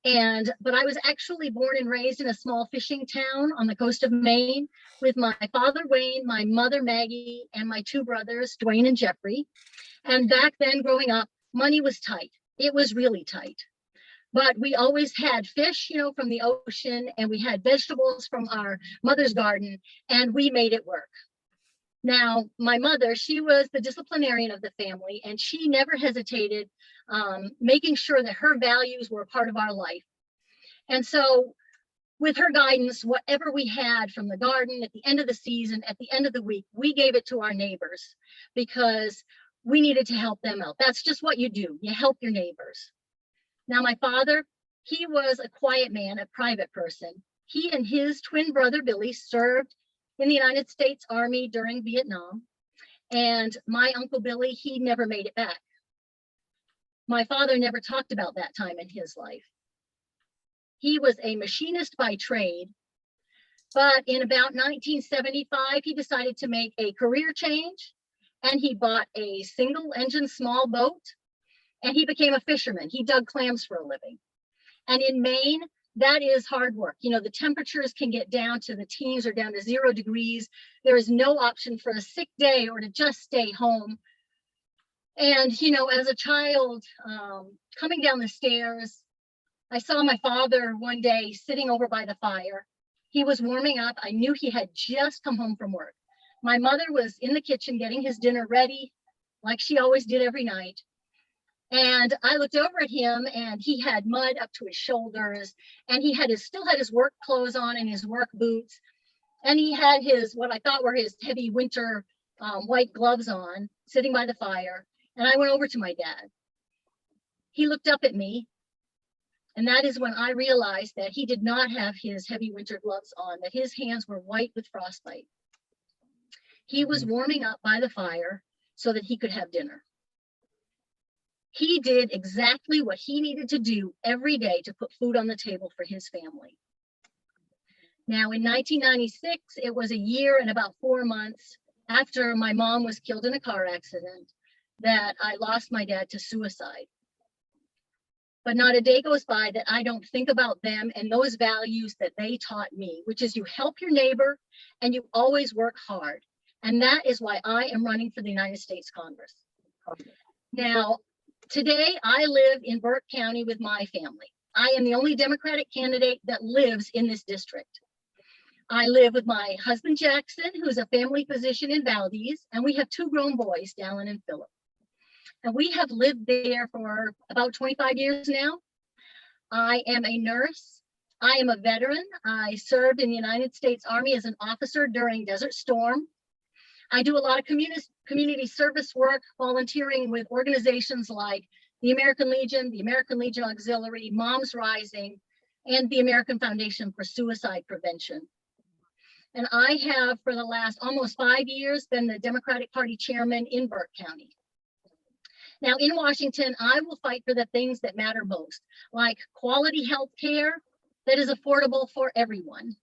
But I was actually born and raised in a small fishing town on the coast of Maine with my father, Wayne, my mother, Maggie, and my 2 brothers, Dwayne and Jeffrey. And back then, growing up, money was tight. It was really tight. But we always had fish, from the ocean, and we had vegetables from our mother's garden, and we made it work. Now, my mother, she was the disciplinarian of the family, and she never hesitated making sure that her values were a part of our life. And so with her guidance, whatever we had from the garden at the end of the season, at the end of the week, we gave it to our neighbors because we needed to help them out. That's just what you do. You help your neighbors. Now, my father, he was a quiet man, a private person. He and his twin brother, Billy, served in the United States Army during Vietnam. And my Uncle Billy, he never made it back. My father never talked about that time in his life. He was a machinist by trade, but in about 1975, he decided to make a career change, and he bought a single engine small boat, and he became a fisherman. He dug clams for a living. And in Maine, that is hard work. You know, the temperatures can get down to the teens or down to 0 degrees. There is no option for a sick day or to just stay home. And, you know, as a child, coming down the stairs, I saw my father one day sitting over by the fire. He was warming up. I knew he had just come home from work. My mother was in the kitchen getting his dinner ready, like she always did every night. And I looked over at him, and he had mud up to his shoulders, and he had still had his work clothes on and his work boots. And he had his, what I thought were his heavy winter white gloves on, sitting by the fire. And I went over to my dad. He looked up at me. And that is when I realized that he did not have his heavy winter gloves on, that his hands were white with frostbite. He was warming up by the fire so that he could have dinner. He did exactly what he needed to do every day to put food on the table for his family. Now, in 1996, it was a year and about 4 months after my mom was killed in a car accident that I lost my dad to suicide. But not a day goes by that I don't think about them and those values that they taught me, which is you help your neighbor and you always work hard. And that is why I am running for the United States Congress. Now, today I live in Burke County with my family. I am the only Democratic candidate that lives in this district. I live with my husband, Jackson, who's a family physician in Valdez, and we have 2 grown boys, Dallin and Philip. And we have lived there for about 25 years now. I am a nurse. I am a veteran. I served in the United States Army as an officer during Desert Storm. I do a lot of community service work, volunteering with organizations like the American Legion Auxiliary, Moms Rising, and the American Foundation for Suicide Prevention. And I have, for the last almost 5 years, been the Democratic Party chairman in Burke County. Now, in Washington, I will fight for the things that matter most, like quality health care that is affordable for everyone,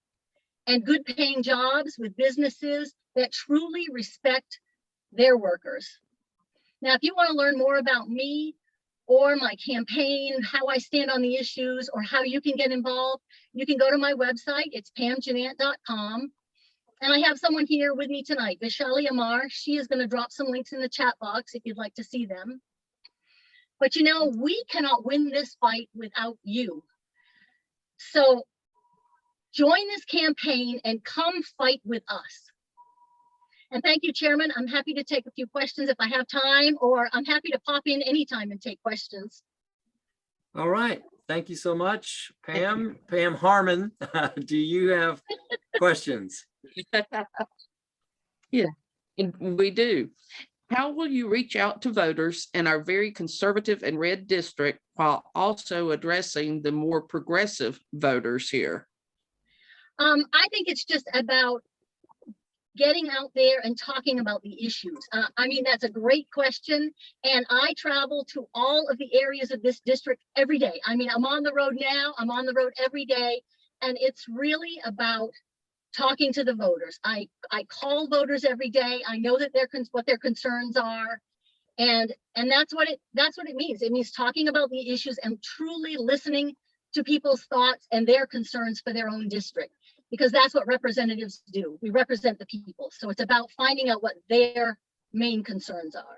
and good paying jobs with businesses that truly respect their workers. Now, if you want to learn more about me or my campaign, how I stand on the issues, or how you can get involved, you can go to my website. It's pamjanant.com. And I have someone here with me tonight, Vishali Amar. She is going to drop some links in the chat box if you'd like to see them. But you know, we cannot win this fight without you. So join this campaign and come fight with us. And thank you, Chairman. I'm happy to take a few questions if I have time, or I'm happy to pop in anytime and take questions. All right. Thank you so much, Pam. Pam Harmon, do you have questions? Yeah, and we do. How will you reach out to voters in our very conservative and red district while also addressing the more progressive voters here? I think it's just about getting out there and talking about the issues. I mean, that's a great question. And I travel to all of the areas of this district every day. I mean, I'm on the road now, I'm on the road every day. And it's really about talking to the voters. I call voters every day. I know that what their concerns are. And that's what it means. It means talking about the issues and truly listening to people's thoughts and their concerns for their own district, because that's what representatives do. We represent the people. So it's about finding out what their main concerns are.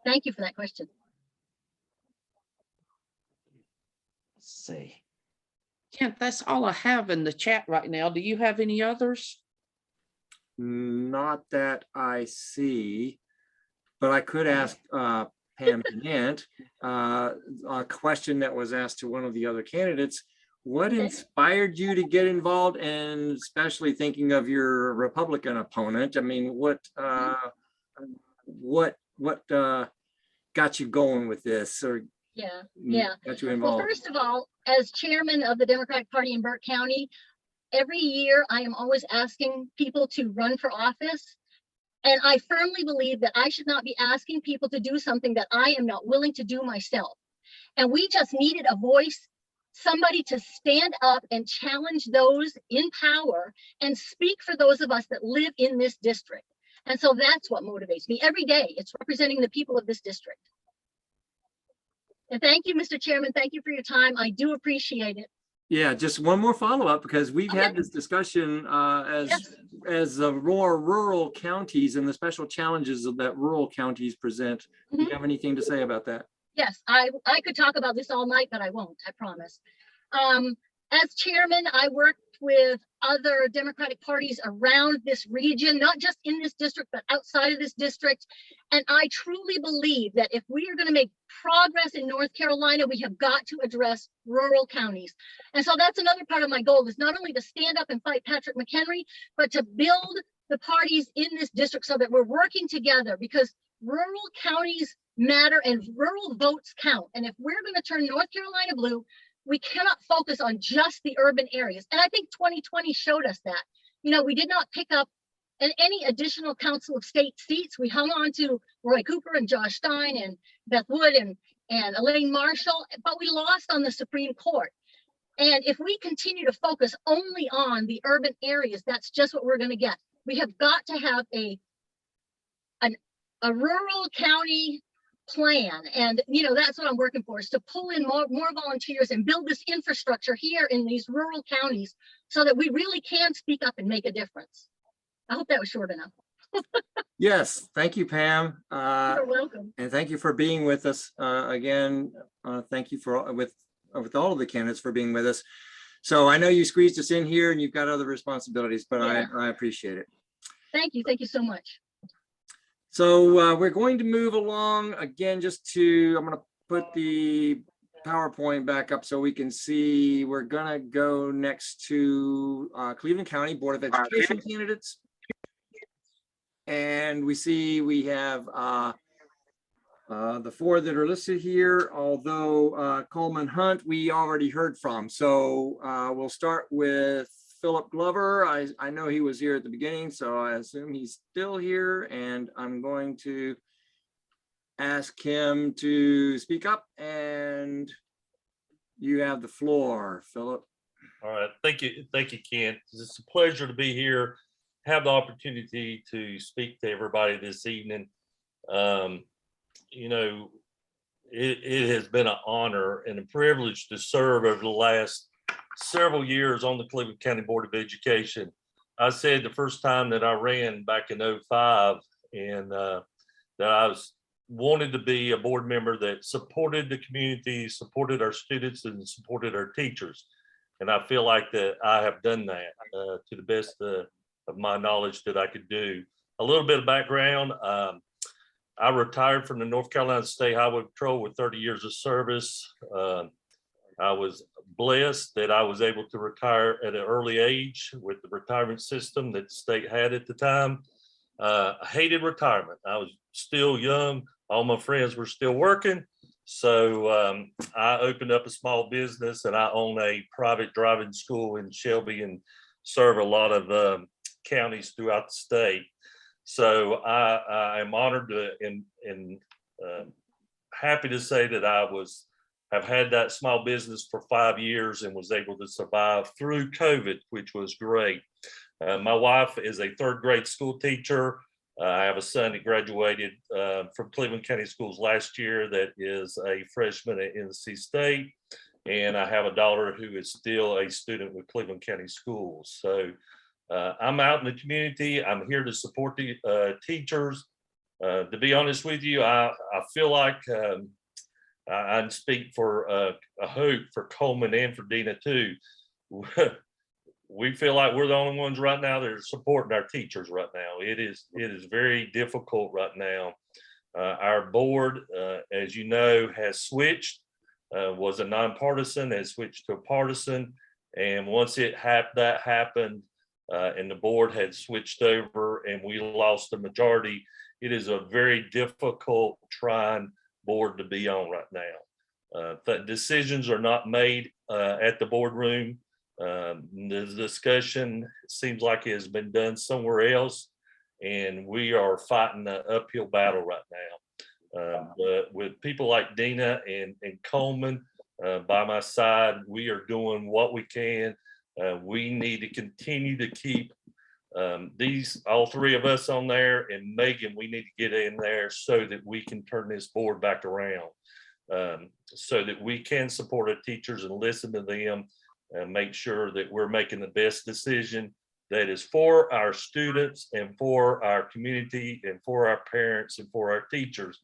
Thank you for that question. Let's see. Kent, that's all I have in the chat right now. Do you have any others? Not that I see, but I could ask Pam Ganant a question that was asked to one of the other candidates. What Okay. inspired you to get involved, and especially thinking of your Republican opponent? I mean, what got you going with this, or Yeah, got you Well, involved? first of all, as chairman of the Democratic Party in Burke County, every year I am always asking people to run for office. And I firmly believe that I should not be asking people to do something that I am not willing to do myself. And we just needed a voice, somebody to stand up and challenge those in power and speak for those of us that live in this district. And so that's what motivates me every day. It's representing the people of this district. And thank you, Mr. Chairman. Thank you for your time. I do appreciate it. Yeah, just one more follow-up, because we've Okay. had this discussion Yes. as the more rural counties and the special challenges that rural counties present. Do you have anything to say about that? Yes, I could talk about this all night, but I won't, I promise. As chairman, I worked with other Democratic parties around this region, not just in this district, but outside of this district. And I truly believe that if we are going to make progress in North Carolina, we have got to address rural counties. And so that's another part of my goal, is not only to stand up and fight Patrick McHenry, but to build the parties in this district so that we're working together, because rural counties matter and rural votes count. And if we're going to turn North Carolina blue, we cannot focus on just the urban areas. And I think 2020 showed us that. You know, we did not pick up any additional Council of State seats. We hung on to Roy Cooper and Josh Stein and Beth Wood and Elaine Marshall, but we lost on the Supreme Court. And if we continue to focus only on the urban areas, that's just what we're going to get. We have got to have a rural county plan. And, you know, that's what I'm working for, is to pull in more volunteers and build this infrastructure here in these rural counties so that we really can speak up and make a difference. I hope that was short enough. Yes, thank you, Pam. You're welcome. And thank you for being with us again. Thank you for with all of the candidates for being with us. So I know you squeezed us in here and you've got other responsibilities, but Yeah. I appreciate it. Thank you. Thank you so much. So we're going to move along again, I'm going to put the PowerPoint back up so we can see. We're going to go next to Cleveland County Board of Education candidates. And we have the four that are listed here, although Coleman Hunt, we already heard from. So we'll start with Philip Glover. I know he was here at the beginning, so I assume he's still here, and I'm going to ask him to speak up, and you have the floor, Philip. All right, thank you, Ken. It's a pleasure to be here, have the opportunity to speak to everybody this evening. You know, it has been an honor and a privilege to serve over the last several years on the Cleveland County Board of Education. I said the first time that I ran back in 2005 and that I wanted to be a board member that supported the community, supported our students, and supported our teachers. And I feel like that I have done that to the best of my knowledge that I could do. A little bit of background. I retired from the North Carolina State Highway Patrol with 30 years of service. I was blessed that I was able to retire at an early age with the retirement system that the state had at the time. I hated retirement. I was still young. All my friends were still working. So I opened up a small business, and I own a private driving school in Shelby and serve a lot of counties throughout the state. So I am honored and happy to say that I have had that small business for 5 years and was able to survive through COVID, which was great. My wife is a third grade school teacher. I have a son that graduated from Cleveland County Schools last year that is a freshman at NC State. And I have a daughter who is still a student with Cleveland County Schools. So I'm out in the community. I'm here to support the teachers. To be honest with you, I feel like I speak for a hope for Coleman and for Dina too. we feel like we're the only ones right now that are supporting our teachers right now. It is very difficult right now. Our board, as you know, has switched, was a nonpartisan, has switched to a partisan. And once that happened, and the board had switched over and we lost the majority, it is a very difficult, trying board to be on right now. The decisions are not made at the boardroom. The discussion seems like it has been done somewhere else, and we are fighting an uphill battle right now. But with people like Dina and Coleman by my side, we are doing what we can. We need to continue to keep all three of us on there, and Megan, we need to get in there so that we can turn this board back around, so that we can support our teachers and listen to them and make sure that we're making the best decision that is for our students and for our community and for our parents and for our teachers,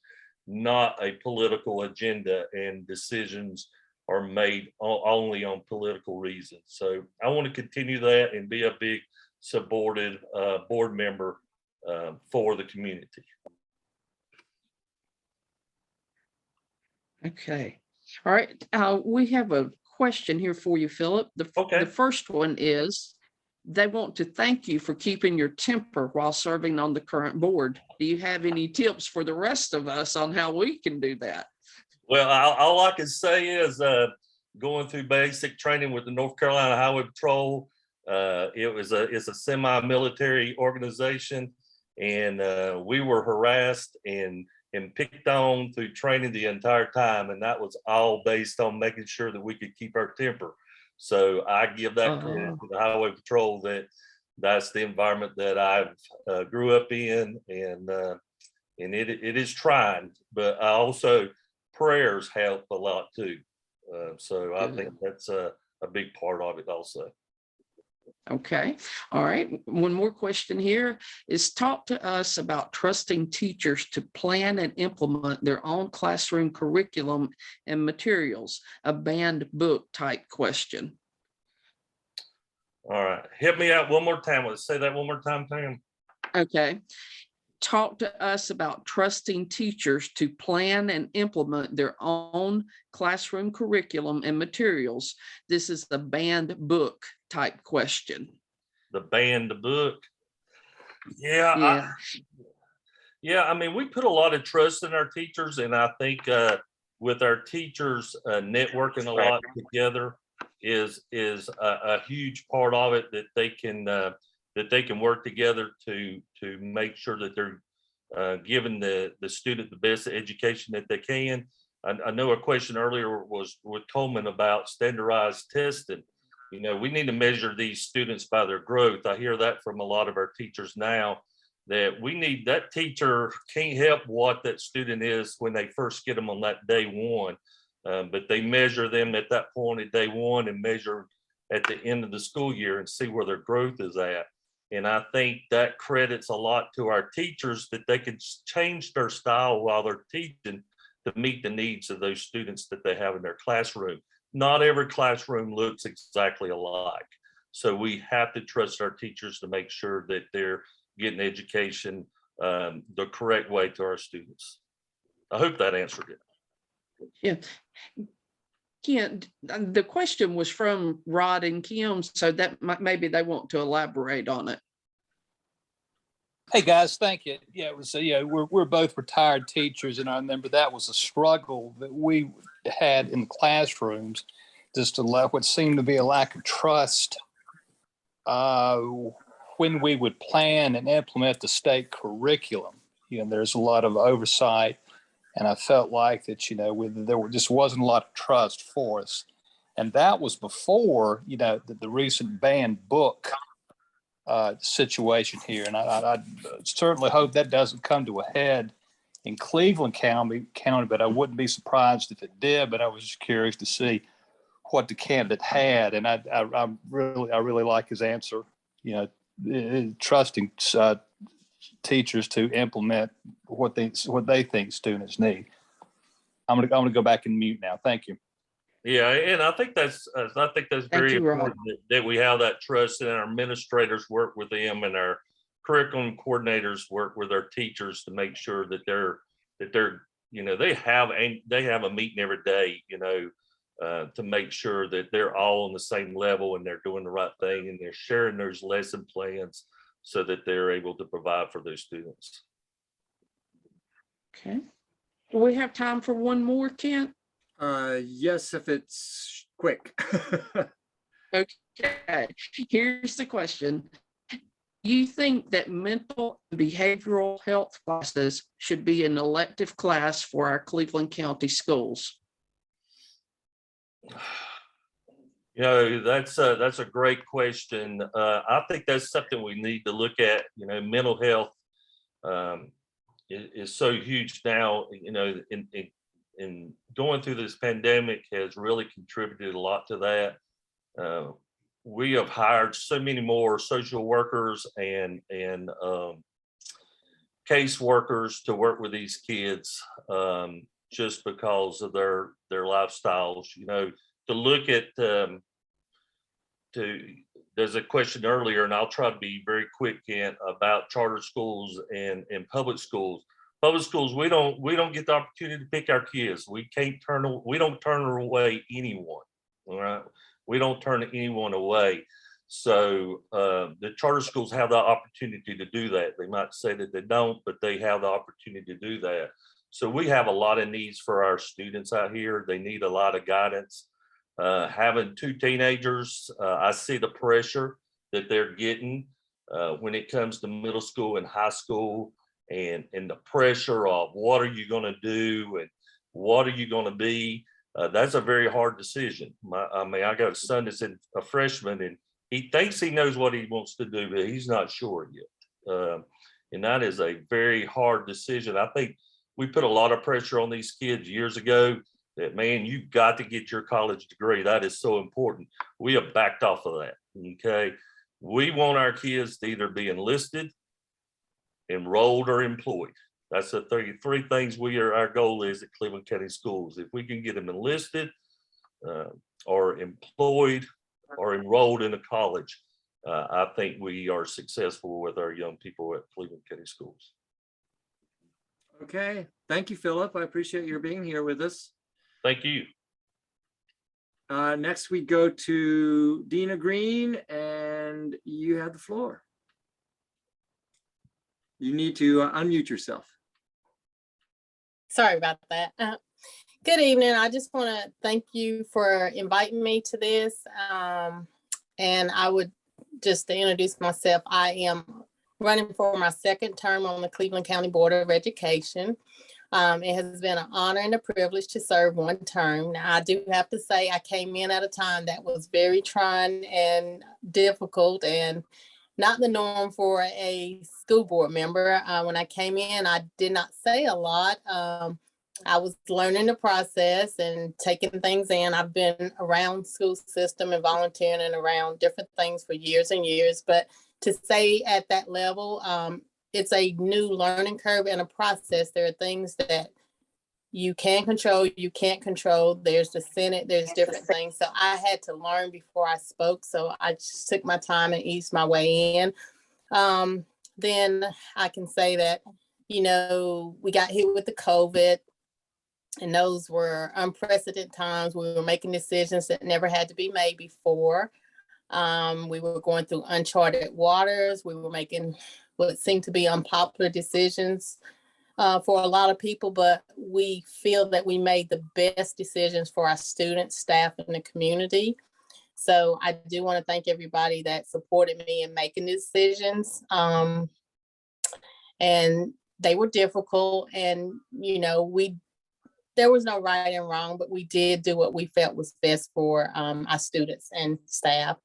not a political agenda and decisions are made only on political reasons. So I want to continue that and be a big supportive board member for the community. Okay. All right. We have a question here for you, Philip. The first one is, they want to thank you for keeping your temper while serving on the current board. Do you have any tips for the rest of us on how we can do that? Well, all I can say is going through basic training with the North Carolina Highway Patrol. It's a semi-military organization, and we were harassed and picked on through training the entire time, and that was all based on making sure that we could keep our temper. So I give that credit to the Highway Patrol, that's the environment that I've grew up in, and it is trying, but I also prayers help a lot too. So I think that's a big part of it also. Okay. All right. One more question here is, talk to us about trusting teachers to plan and implement their own classroom curriculum and materials, a banned book type question. All right. Hit me out one more time. Let's say that one more time, Pam. Okay. Talk to us about trusting teachers to plan and implement their own classroom curriculum and materials. This is the banned book type question. The banned book. Yeah. I mean, we put a lot of trust in our teachers, and I think with our teachers networking a lot together is a huge part of it, that they can work together to make sure that they're giving the student the best education that they can. I know a question earlier was with Coleman about standardized testing. You know, we need to measure these students by their growth. I hear that from a lot of our teachers now, that we need, that teacher can't help what that student is when they first get them on that day one, but they measure them at that point at day one and measure at the end of the school year and see where their growth is at. And I think that credits a lot to our teachers, that they can change their style while they're teaching to meet the needs of those students that they have in their classroom. Not every classroom looks exactly alike. So we have to trust our teachers to make sure that they're getting education the correct way to our students. I hope that answered it. Yeah. Kent, the question was from Rod and Kim, so that maybe they want to elaborate on it. Hey guys, thank you. Yeah, it was. We're both retired teachers, and I remember that was a struggle that we had in the classrooms, just to let what seemed to be a lack of trust when we would plan and implement the state curriculum. There's a lot of oversight, and I felt like that there just wasn't a lot of trust for us, and that was before the recent banned book situation here. And I certainly hope that doesn't come to a head in Cleveland County, but I wouldn't be surprised if it did. But I was just curious to see what the candidate had, and I really like his answer. Trusting teachers to implement what they think students need. I'm gonna go back and mute now. Thank you. Yeah, and I think that's very you, Rob. important that we have that trust, and our administrators work with them, and our curriculum coordinators work with our teachers to make sure that they're they have a meeting every day, to make sure that they're all on the same level and they're doing the right thing and they're sharing those lesson plans so that they're able to provide for those students. Okay. Do we have time for one more, Kent? Yes, if it's quick. Okay, here's the question. You think that mental and behavioral health classes should be an elective class for our Cleveland County schools? That's a great question. I think that's something we need to look at. Mental health is so huge now. In going through this pandemic has really contributed a lot to that. We have hired so many more social workers and case workers to work with these kids, just because of their lifestyles. To look at there's a question earlier, and I'll try to be very quick, Kent, about charter schools and public schools. Public schools, we don't get the opportunity to pick our kids. We don't turn away anyone. All right, we don't turn anyone away. So the charter schools have the opportunity to do that. They might say that they don't, but they have the opportunity to do that. So we have a lot of needs for our students out here. They need a lot of guidance. Having two teenagers, I see the pressure that they're getting when it comes to middle school and high school, and the pressure of what are you going to do and what are you going to be. That's a very hard decision. I got a son that's a freshman, and he thinks he knows what he wants to do, but he's not sure yet. And that is a very hard decision. I think we put a lot of pressure on these kids years ago that, man, you've got to get your college degree. That is so important. We have backed off of that. Okay. We want our kids to either be enlisted, enrolled, or employed. That's the three things our goal is at Cleveland County Schools. If we can get them enlisted, or employed, or enrolled in a college, I think we are successful with our young people at Cleveland County Schools. Okay, thank you, Philip. I appreciate your being here with us. Thank you. Next we go to Dina Green, and you have the floor. You need to unmute yourself. Sorry about that. Good evening. I just want to thank you for inviting me to this. And I would just to introduce myself, I am running for my second term on the Cleveland County Board of Education. It has been an honor and a privilege to serve one term. Now, I do have to say I came in at a time that was very trying and difficult and not the norm for a school board member. When I came in, I did not say a lot. I was learning the process and taking things in. I've been around school system and volunteering around different things for years and years, but to say at that level, it's a new learning curve and a process. There are things that you can control, you can't control. There's the Senate, there's different things. So I had to learn before I spoke. So I just took my time and eased my way in. Then I can say that, we got hit with the COVID, and those were unprecedented times. We were making decisions that never had to be made before. We were going through uncharted waters. We were making what seemed to be unpopular decisions for a lot of people, but we feel that we made the best decisions for our students, staff, and the community. So I do want to thank everybody that supported me in making decisions. And they were difficult, and there was no right and wrong, but we did do what we felt was best for our students and staff.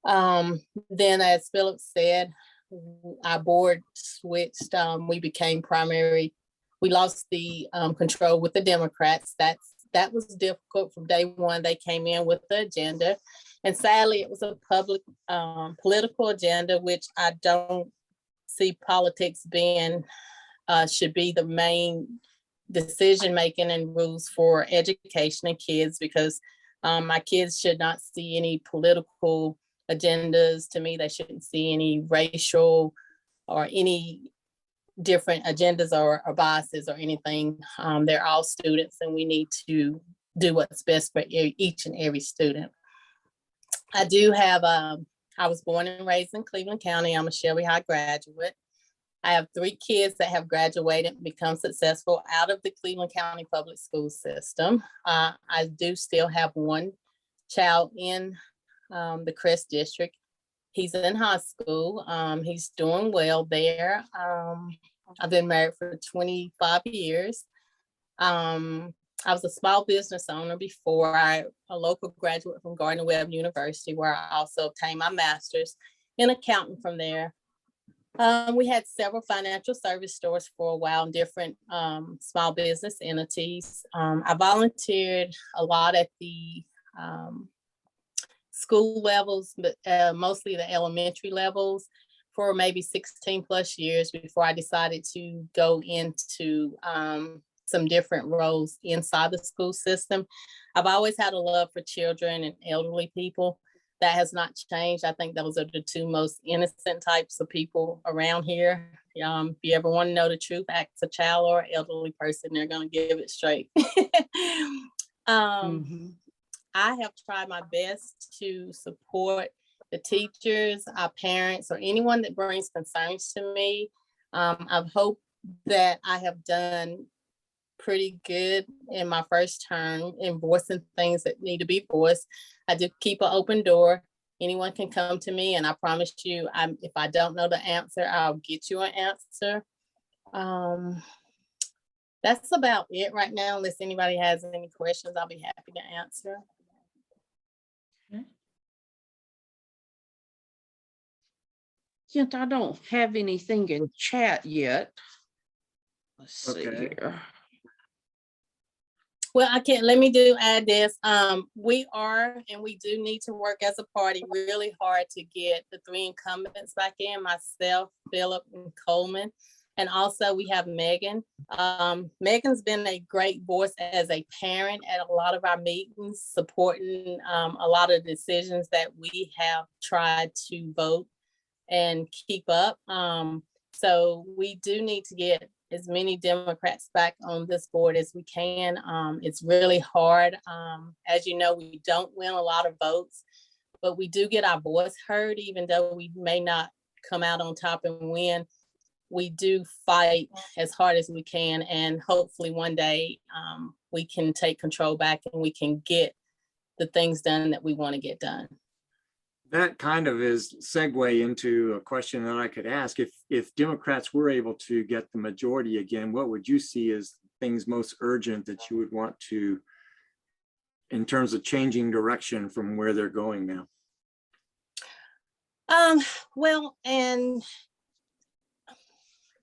Then, as Philip said, our board switched. We became primary. We lost the control with the Democrats. That was difficult from day one. They came in with the agenda, and sadly, it was a public political agenda, which I don't see politics being should be the main decision making and rules for education and kids, because My kids should not see any political agendas. To me, they shouldn't see any racial or any different agendas or biases or anything. They're all students, and we need to do what's best for each and every student. I do have, I was born and raised in Cleveland County. I'm a Shelby High graduate. I have 3 kids that have graduated and become successful out of the Cleveland County public school system. I do still have 1 child in the Crest District. He's in high school. He's doing well there. I've been married for 25 years. I was a small business owner before. A local graduate from Gardner-Webb University, where I also obtained my master's in accounting from there. We had several financial service stores for a while in different small business entities. I volunteered a lot at the school levels, but mostly the elementary levels, for maybe 16 plus years before I decided to go into some different roles inside the school system. I've always had a love for children and elderly people. That has not changed. I think those are the 2 most innocent types of people around here. If you ever want to know the truth, ask a child or an elderly person, they're going to give it straight. I have tried my best to support the teachers, our parents, or anyone that brings concerns to me. I've hoped that I have done pretty good in my first term in voicing things that need to be voiced. I do keep an open door. Anyone can come to me, and I promise you, if I don't know the answer, I'll get you an answer. That's about it right now. Unless anybody has any questions, I'll be happy to answer. Since I don't have anything in chat yet, let's see Okay. here. Well, let me add this. We are, and we do need to work as a party really hard to get the 3 incumbents back in, myself, Philip, and Coleman. And also we have Megan. Megan's been a great voice as a parent at a lot of our meetings, supporting a lot of decisions that we have tried to vote and keep up. So we do need to get as many Democrats back on this board as we can. It's really hard. As you know, we don't win a lot of votes, but we do get our voice heard, even though we may not come out on top and win. We do fight as hard as we can, and hopefully one day we can take control back and we can get the things done that we want to get done. That kind of is segue into a question that I could ask. If Democrats were able to get the majority again, what would you see as things most urgent that you would want to, in terms of changing direction from where they're going now? Well, and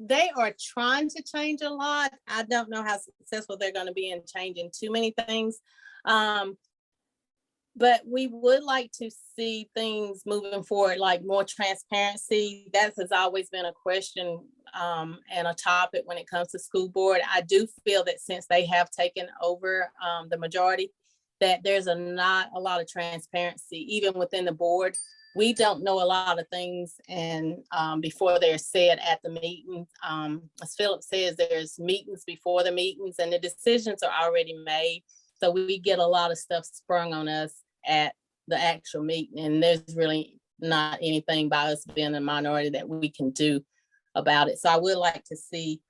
they are trying to change a lot. I don't know how successful they're going to be in changing too many things. But we would like to see things moving forward, like more transparency. That has always been a question and a topic when it comes to school board. I do feel that since they have taken over the majority, that there's not a lot of transparency, even within the board. We don't know a lot of things, and before they're said at the meetings. As Philip says, there's meetings before the meetings, and the decisions are already made. So we get a lot of stuff sprung on us at the actual meeting, and there's really not anything by us being a minority that we can do about it. So I would like to see,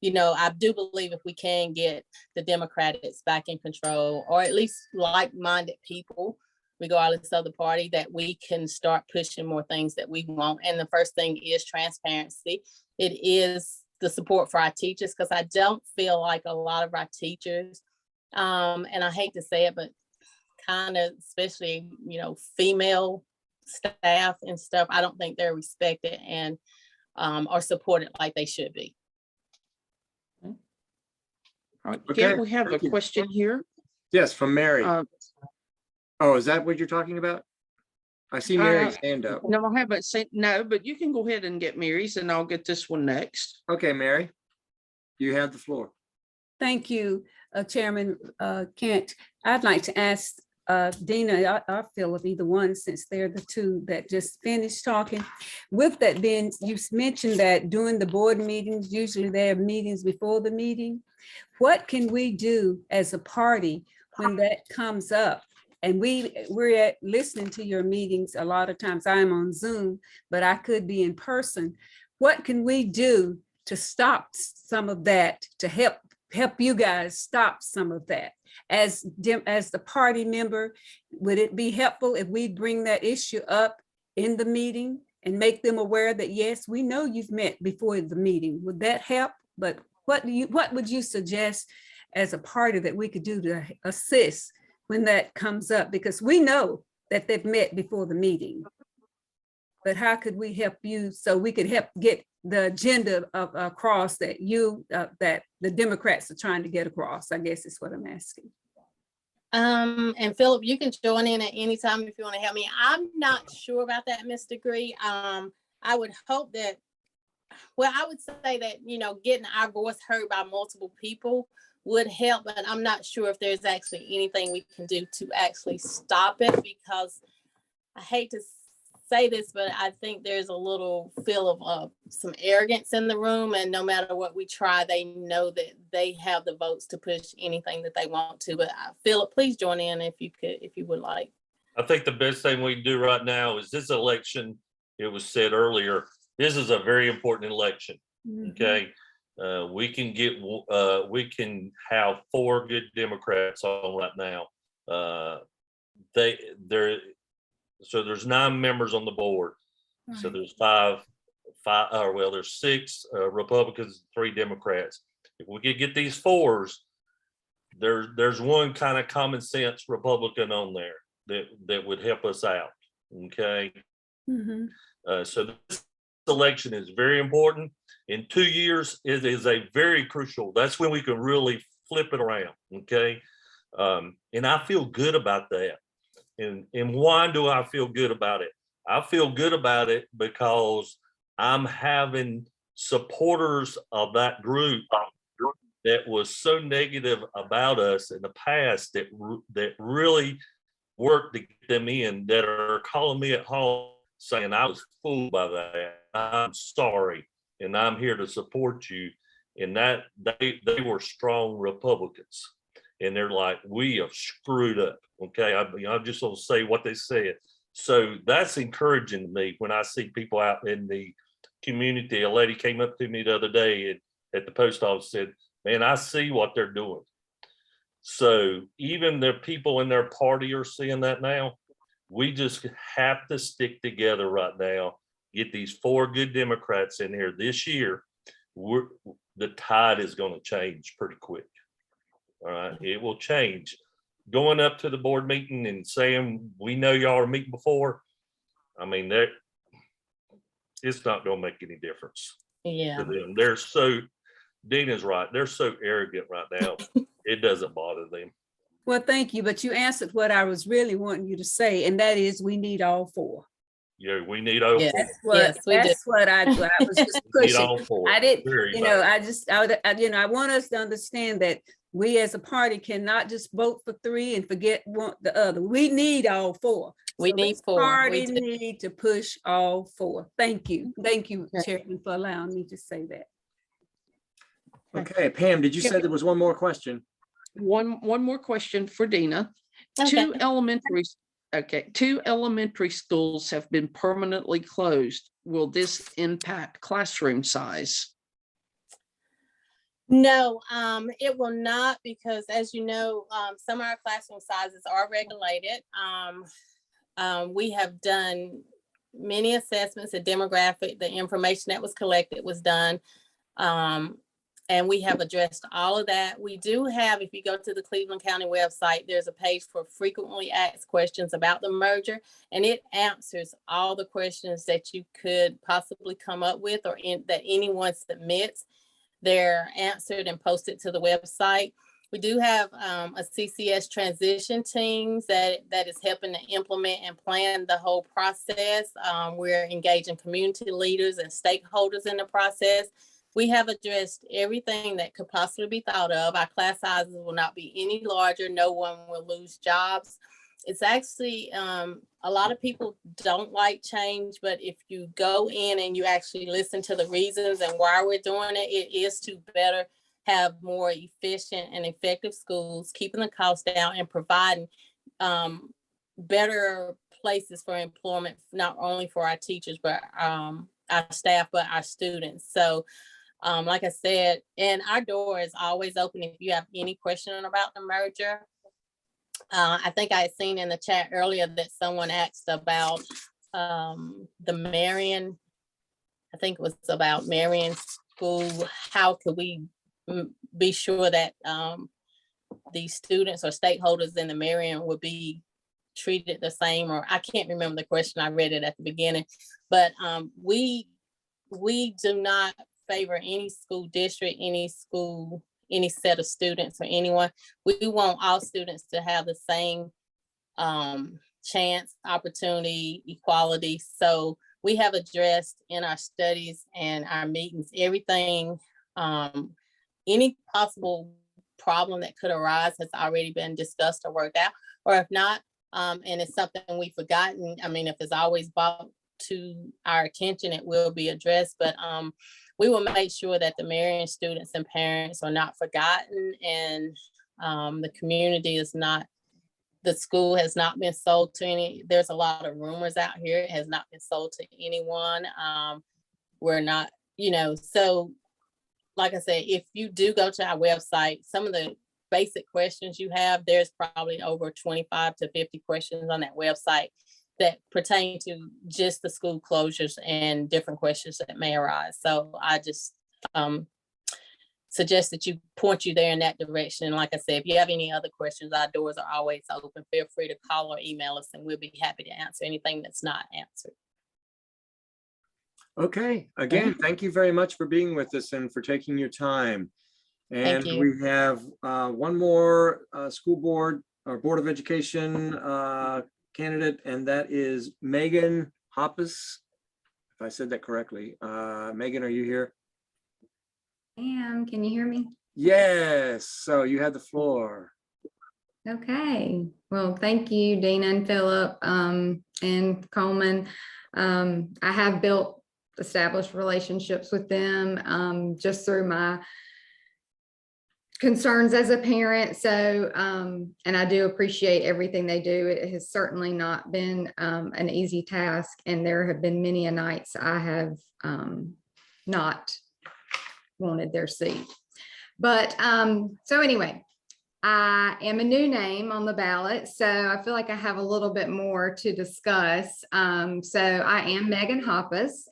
I do believe if we can get the Democrats back in control, or at least like-minded people, regardless of the party, that we can start pushing more things that we want. And the first thing is transparency. It is the support for our teachers, because I don't feel like a lot of our teachers, and I hate to say it, but kind of, especially, female staff and stuff, I don't think they're respected and are supported like they should be. All right, Okay, here we have a question here. Yes, from Mary. Oh, is that what you're talking about? I see Mary's hand up. No, I haven't seen, no, but you can go ahead and get Mary's, and I'll get this one next. Okay, Mary, you have the floor. Thank you, Chairman Kent. I'd like to ask Dina, I feel of either one, since they're the two that just finished talking. With that being, you mentioned that during the board meetings, usually there are meetings before the meeting. What can we do as a party when that comes up? And we're listening to your meetings. A lot of times I'm on Zoom, but I could be in person. What can we do to stop some of that, to help you guys stop some of that? As the party member, would it be helpful if we bring that issue up in the meeting and make them aware that, yes, we know you've met before the meeting? Would that help? But what would you suggest as a party that we could do to assist when that comes up? Because we know that they've met before the meeting. But how could we help you so we could help get the agenda across that that the Democrats are trying to get across? I guess is what I'm asking. And Philip, you can join in at any time if you want to help me. I'm not sure about that, Ms. Degree. I would hope that, well, I would say that, you know, getting our voice heard by multiple people would help, but I'm not sure if there's actually anything we can do to actually stop it, because I hate to say this, but I think there's a little feel of some arrogance in the room, and no matter what we try, they know that they have the votes to push anything that they want to. But Philip, please join in if you would like. I think the best thing we can do right now is this election. It was said earlier, this is a very important election. Okay. We can have 4 good Democrats on right now. So there's 9 members on the board. Right. So there's there's 6 Republicans, 3 Democrats. If we could get these 4s, there's one kind of common sense Republican on there that would help us out. Okay. So this election is very important. In 2 years, it is a very crucial. That's when we can really flip it around. Okay. And I feel good about that. And why do I feel good about it? I feel good about it because I'm having supporters of that group that was so negative about us in the past that really worked to get them in, that are calling me at home saying I was fooled by that. I'm sorry, and I'm here to support you. And that they were strong Republicans. And they're like, we have screwed up. Okay, I'm just gonna say what they said. So that's encouraging to me when I see people out in the community. A lady came up to me the other day at the post office, said, man, I see what they're doing. So even the people in their party are seeing that now. We just have to stick together right now, get these 4 good Democrats in here this year. The tide is going to change pretty quick. All right, it will change. Going up to the board meeting and saying, we know y'all are meeting before, I mean, it's not going to make any difference. Yeah. To them. They're so, Dina's right. They're so arrogant right now. It doesn't bother them. Well, thank you. But you answered what I was really wanting you to say, and that is we need all 4. Yeah, we need all 4. That's what I was just pushing. All 4. I didn't, I want us to understand that we as a party cannot just vote for 3 and forget the other. We need all 4. We need 4. Party need to push all 4. Thank you. Thank you, Chairman, for allowing me to say that. Okay, Pam, did you say there was one more question? One more question for Dina. Okay. 2 elementary schools have been permanently closed. Will this impact classroom size? No, it will not, because as you know, some of our classroom sizes are regulated. We have done many assessments, the demographic, the information that was collected was done. And we have addressed all of that. We do have, if you go to the Cleveland County website, there's a page for frequently asked questions about the merger, and it answers all the questions that you could possibly come up with or that anyone submits. They're answered and posted to the website. We do have a CCS transition teams that is helping to implement and plan the whole process. We're engaging community leaders and stakeholders in the process. We have addressed everything that could possibly be thought of. Our class sizes will not be any larger. No one will lose jobs. It's actually, a lot of people don't like change, but if you go in and you actually listen to the reasons and why we're doing it, it is to better have more efficient and effective schools, keeping the costs down and providing better places for employment, not only for our teachers, but our staff, but our students. So like I said, and our door is always open if you have any question about the merger. I think I had seen in the chat earlier that someone asked about the Marion, I think it was about Marion School. How could we be sure that the students or stakeholders in the Marion would be treated the same? Or I can't remember the question. I read it at the beginning, but we do not favor any school district, any school, any set of students or anyone. We want all students to have the same chance, opportunity, equality. So we have addressed in our studies and our meetings, everything, any possible problem that could arise has already been discussed or worked out, or if not, and it's something we've forgotten. I mean, if it's always brought to our attention, it will be addressed, but we will make sure that the Marion students and parents are not forgotten, and the community is not, the school has not been sold to any, there's a lot of rumors out here. It has not been sold to anyone. We're not, so like I said, if you do go to our website, some of the basic questions you have, there's probably over 25 to 50 questions on that website that pertain to just the school closures and different questions that may arise. So I just suggest that you point you there in that direction. And like I said, if you have any other questions, our doors are always open. Feel free to call or email us, and we'll be happy to answer anything that's not answered. Okay, again, thank you very much for being with us and for taking your time. And Thank you. we have one more school board or Board of Education candidate, and that is Megan Hoppus. If I said that correctly. Megan, are you here? Can you hear me? Yes, so you have the floor. Okay, well, thank you, Dina and Philip and Coleman. I have built established relationships with them just through my concerns as a parent. So, and I do appreciate everything they do. It has certainly not been an easy task, and there have been many a nights I have not wanted their seat. But so anyway, I am a new name on the ballot, so I feel like I have a little bit more to discuss. So I am Megan Hoppus,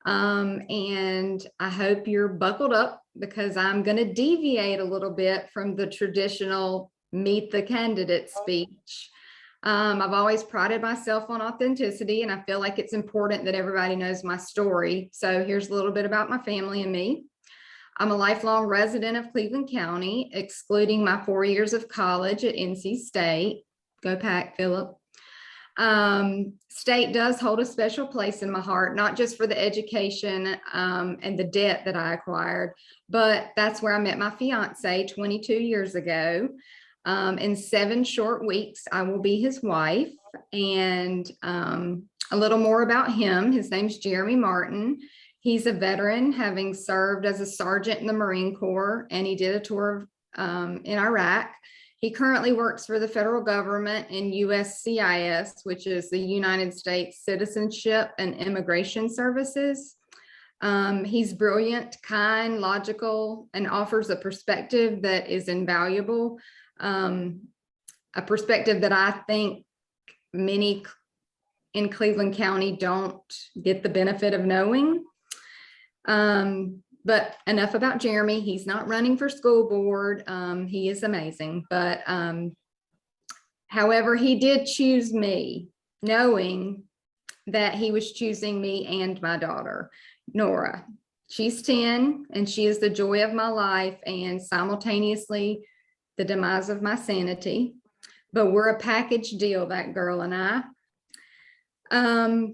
and I hope you're buckled up, because I'm going to deviate a little bit from the traditional meet the candidate speech. I've always prided myself on authenticity, and I feel like it's important that everybody knows my story. So here's a little bit about my family and me. I'm a lifelong resident of Cleveland County, excluding my 4 years of college at NC State. Go Pack, Philip. State does hold a special place in my heart, not just for the education and the debt that I acquired, but that's where I met my fiance 22 years ago. In 7 short weeks, I will be his wife. And a little more about him. His name's Jeremy Martin. He's a veteran, having served as a sergeant in the Marine Corps, and he did a tour in Iraq. He currently works for the federal government in USCIS, which is the United States Citizenship and Immigration Services. He's brilliant, kind, logical, and offers a perspective that is invaluable, a perspective that I think many in Cleveland County don't get the benefit of knowing. But enough about Jeremy. He's not running for school board. He is amazing, but however, he did choose me, knowing that he was choosing me and my daughter, Nora. She's 10, and she is the joy of my life and simultaneously the demise of my sanity. But we're a package deal, that girl and I.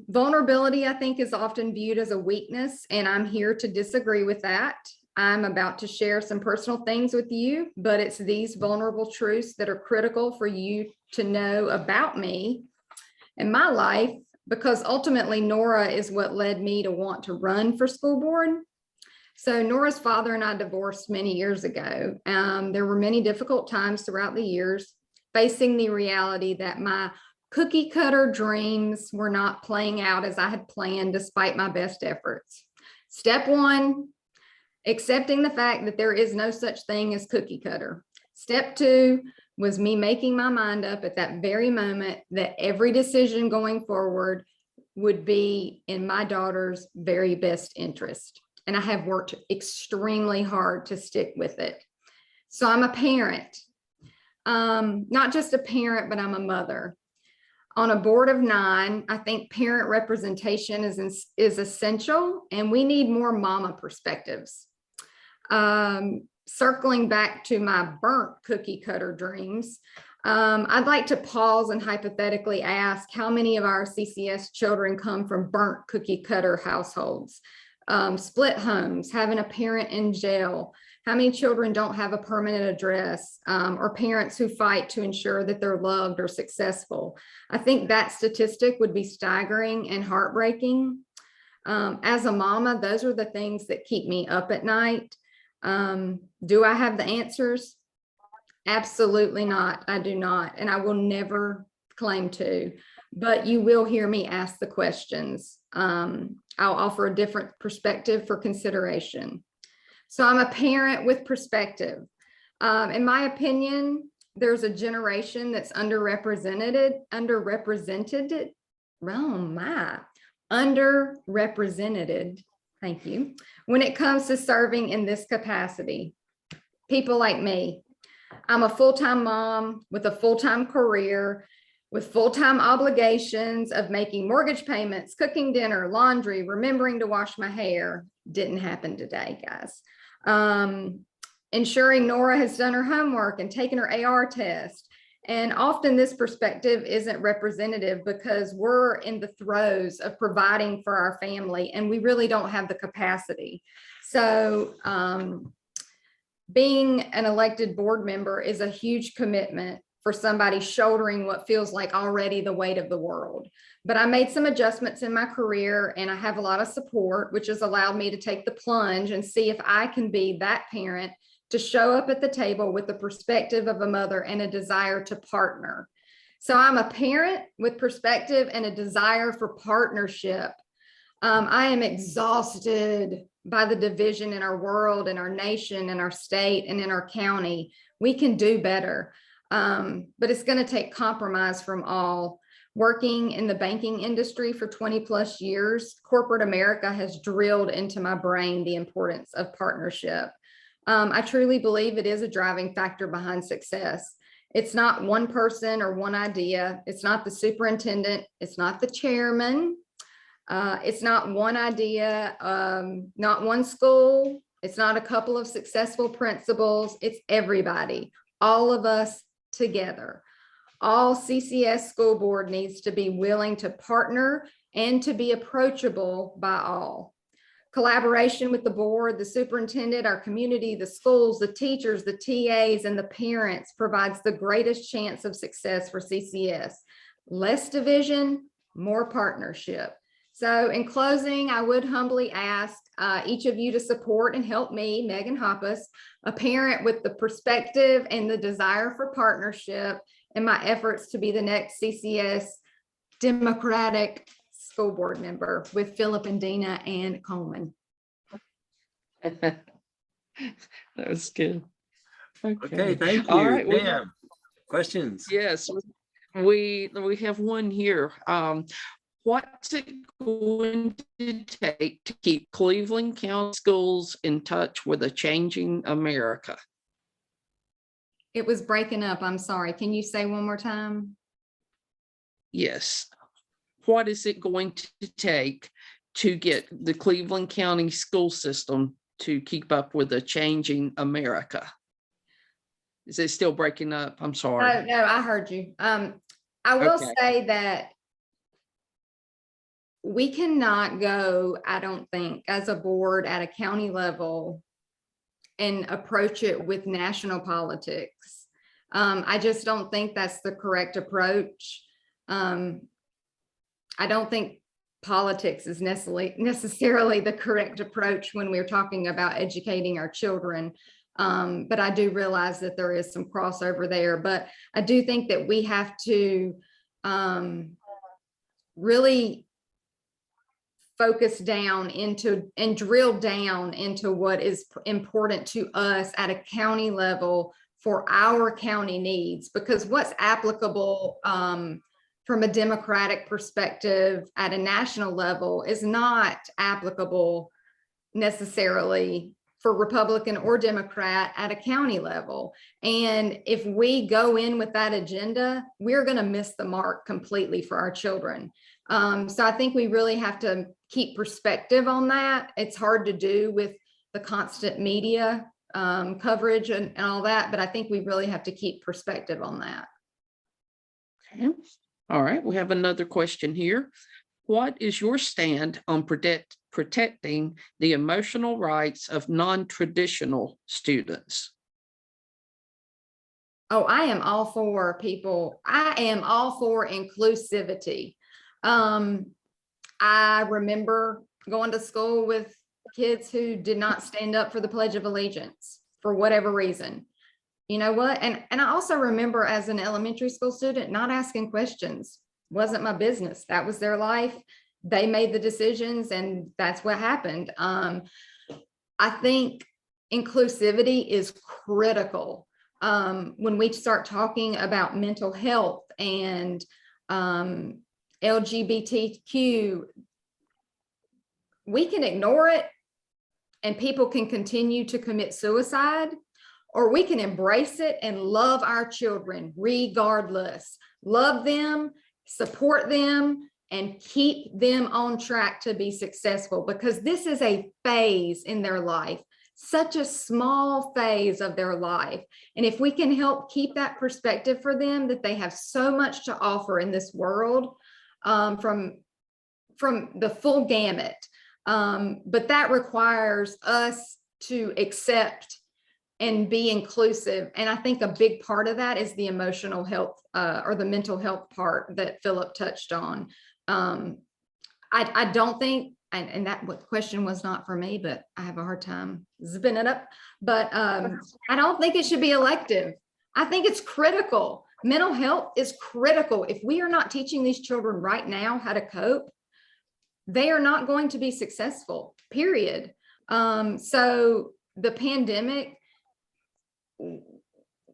Vulnerability, I think, is often viewed as a weakness, and I'm here to disagree with that. I'm about to share some personal things with you, but it's these vulnerable truths that are critical for you to know about me and my life, because ultimately Nora is what led me to want to run for school board. So Nora's father and I divorced many years ago. There were many difficult times throughout the years, facing the reality that my cookie cutter dreams were not playing out as I had planned, despite my best efforts. Step one, accepting the fact that there is no such thing as cookie cutter. Step two was me making my mind up at that very moment that every decision going forward would be in my daughter's very best interest. And I have worked extremely hard to stick with it. So I'm a parent, not just a parent, but I'm a mother. On a board of 9, I think parent representation is essential, and we need more mama perspectives. Circling back to my burnt cookie cutter dreams, I'd like to pause and hypothetically ask how many of our CCS children come from burnt cookie cutter households, split homes, having a parent in jail. How many children don't have a permanent address, or parents who fight to ensure that they're loved or successful? I think that statistic would be staggering and heartbreaking. As a mama, those are the things that keep me up at night. Do I have the answers? Absolutely not. I do not, and I will never claim to, but you will hear me ask the questions. I'll offer a different perspective for consideration. So I'm a parent with perspective. In my opinion, there's a generation that's underrepresented. Thank you. When it comes to serving in this capacity, people like me. I'm a full-time mom with a full-time career, with full-time obligations of making mortgage payments, cooking dinner, laundry, remembering to wash my hair. Didn't happen today, guys. Ensuring Nora has done her homework and taken her AR test. And often this perspective isn't representative because we're in the throes of providing for our family and we really don't have the capacity. So being an elected board member is a huge commitment for somebody shouldering what feels like already the weight of the world. But I made some adjustments in my career and I have a lot of support, which has allowed me to take the plunge and see if I can be that parent to show up at the table with the perspective of a mother and a desire to partner. So I'm a parent with perspective and a desire for partnership. I am exhausted by the division in our world, in our nation, in our state, and in our county. We can do better, but it's going to take compromise from all. Working in the banking industry for 20 plus years, corporate America has drilled into my brain the importance of partnership. I truly believe it is a driving factor behind success. It's not one person or one idea. It's not the superintendent. It's not the chairman. It's not one idea, not one school. It's not a couple of successful principals. It's everybody, all of us together. All CCS school board needs to be willing to partner and to be approachable by all. Collaboration with the board, the superintendent, our community, the schools, the teachers, the TAs, and the parents provides the greatest chance of success for CCS. Less division, more partnership. So in closing, I would humbly ask each of you to support and help me, Megan Hoppus, a parent with the perspective and the desire for partnership in my efforts to be the next CCS Democratic school board member with Philip and Dina and Coleman. That was good. Okay, thank All you. right. Pam, questions? Yes, we have one here. What's it going to take to keep Cleveland County schools in touch with a changing America? It was breaking up. I'm sorry. Can you say one more time? Yes. What is it going to take to get the Cleveland County school system to keep up with a changing America? Is it still breaking up? I'm sorry. No, I heard you. I will say that we cannot go, I don't think, as a board at a county level and approach it with national politics. I just don't think that's the correct approach. I don't think politics is necessarily the correct approach when we're talking about educating our children. But I do realize that there is some crossover there. But I do think that we have to really focus down into and drill down into what is important to us at a county level for our county needs, because what's applicable from a Democratic perspective at a national level is not applicable necessarily for Republican or Democrat at a county level. And if we go in with that agenda, we're going to miss the mark completely for our children. So I think we really have to keep perspective on that. It's hard to do with the constant media coverage and all that, but I think we really have to keep perspective on that. Okay. All right, we have another question here. What is your stand on protecting the emotional rights of non-traditional students? Oh, I am all for people. I am all for inclusivity. I remember going to school with kids who did not stand up for the Pledge of Allegiance for whatever reason. You know what? And I also remember as an elementary school student, not asking questions. Wasn't my business. That was their life. They made the decisions and that's what happened. I think inclusivity is critical. When we start talking about mental health and LGBTQ, we can ignore it and people can continue to commit suicide, or we can embrace it and love our children regardless. Love them, support them, and keep them on track to be successful, because this is a phase in their life, such a small phase of their life. And if we can help keep that perspective for them, that they have so much to offer in this world, from the full gamut. But that requires us to accept and be inclusive. And I think a big part of that is the emotional health or the mental health part that Philip touched on. I don't think, and that question was not for me, but I have a hard time zipping it up. But I don't think it should be elective. I think it's critical. Mental health is critical. If we are not teaching these children right now how to cope, they are not going to be successful, period. So the pandemic,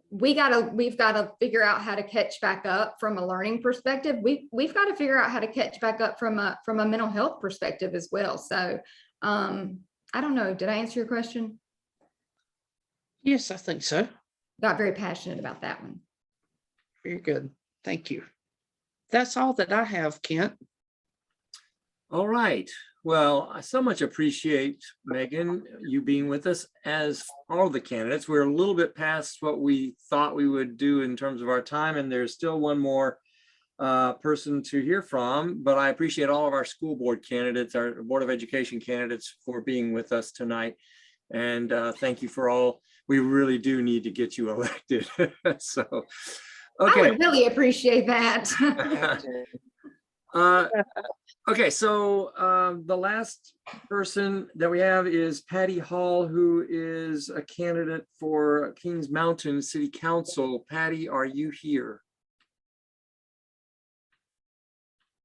we've got to figure out how to catch back up from a learning perspective. We've got to figure out how to catch back up from a mental health perspective as well. So I don't know. Did I answer your question? Yes, I think so. Got very passionate about that one. Very good. Thank you. That's all that I have, Kent. All right. Well, I so much appreciate, Megan, you being with us, as all the candidates. We're a little bit past what we thought we would do in terms of our time, and there's still one more person to hear from, but I appreciate all of our school board candidates, our Board of Education candidates, for being with us tonight. And thank you for all. We really do need to get you elected. So, okay. I would really appreciate that. Okay, so the last person that we have is Patty Hall, who is a candidate for Kings Mountain City Council. Patty, are you here?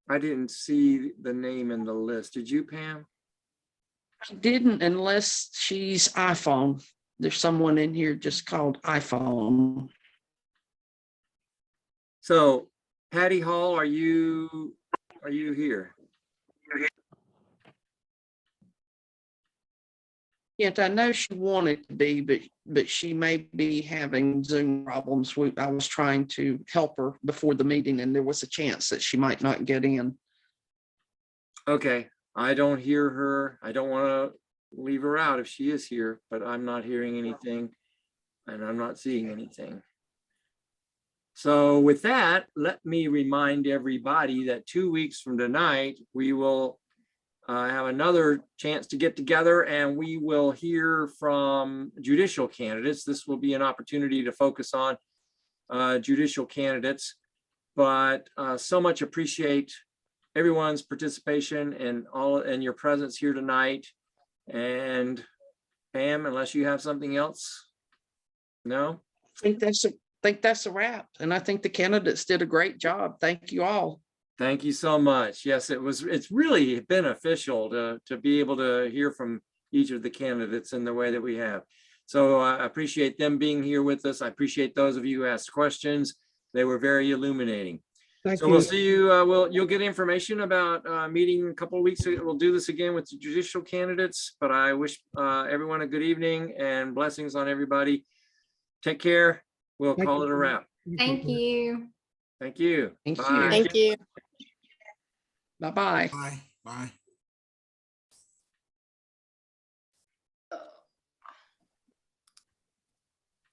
I didn't see the name in the list. Did you, Pam? I didn't, unless she's iPhone. There's someone in here just called iPhone. So Patty Hall, are you here? Yes, I know she wanted to be, but she may be having Zoom problems. I was trying to help her before the meeting, and there was a chance that she might not get in. Okay, I don't hear her. I don't want to leave her out if she is here, but I'm not hearing anything and I'm not seeing anything. So with that, let me remind everybody that 2 weeks from tonight, we will have another chance to get together and we will hear from judicial candidates. This will be an opportunity to focus on judicial candidates, but so much appreciate everyone's participation and your presence here tonight. And Pam, unless you have something else? No? I think that's a wrap. And I think the candidates did a great job. Thank you all. Thank you so much. Yes, it's really beneficial to be able to hear from each of the candidates in the way that we have. So I appreciate them being here with us. I appreciate those of you who asked questions. They were very illuminating. So we'll see you, you'll get information about meeting a couple of weeks. We'll do this again with the judicial candidates, but I wish everyone a good evening and blessings on everybody. Take care. We'll call it a wrap. Thank you. Thank you. Thank Bye. you. Thank you. Bye-bye. Bye. Bye.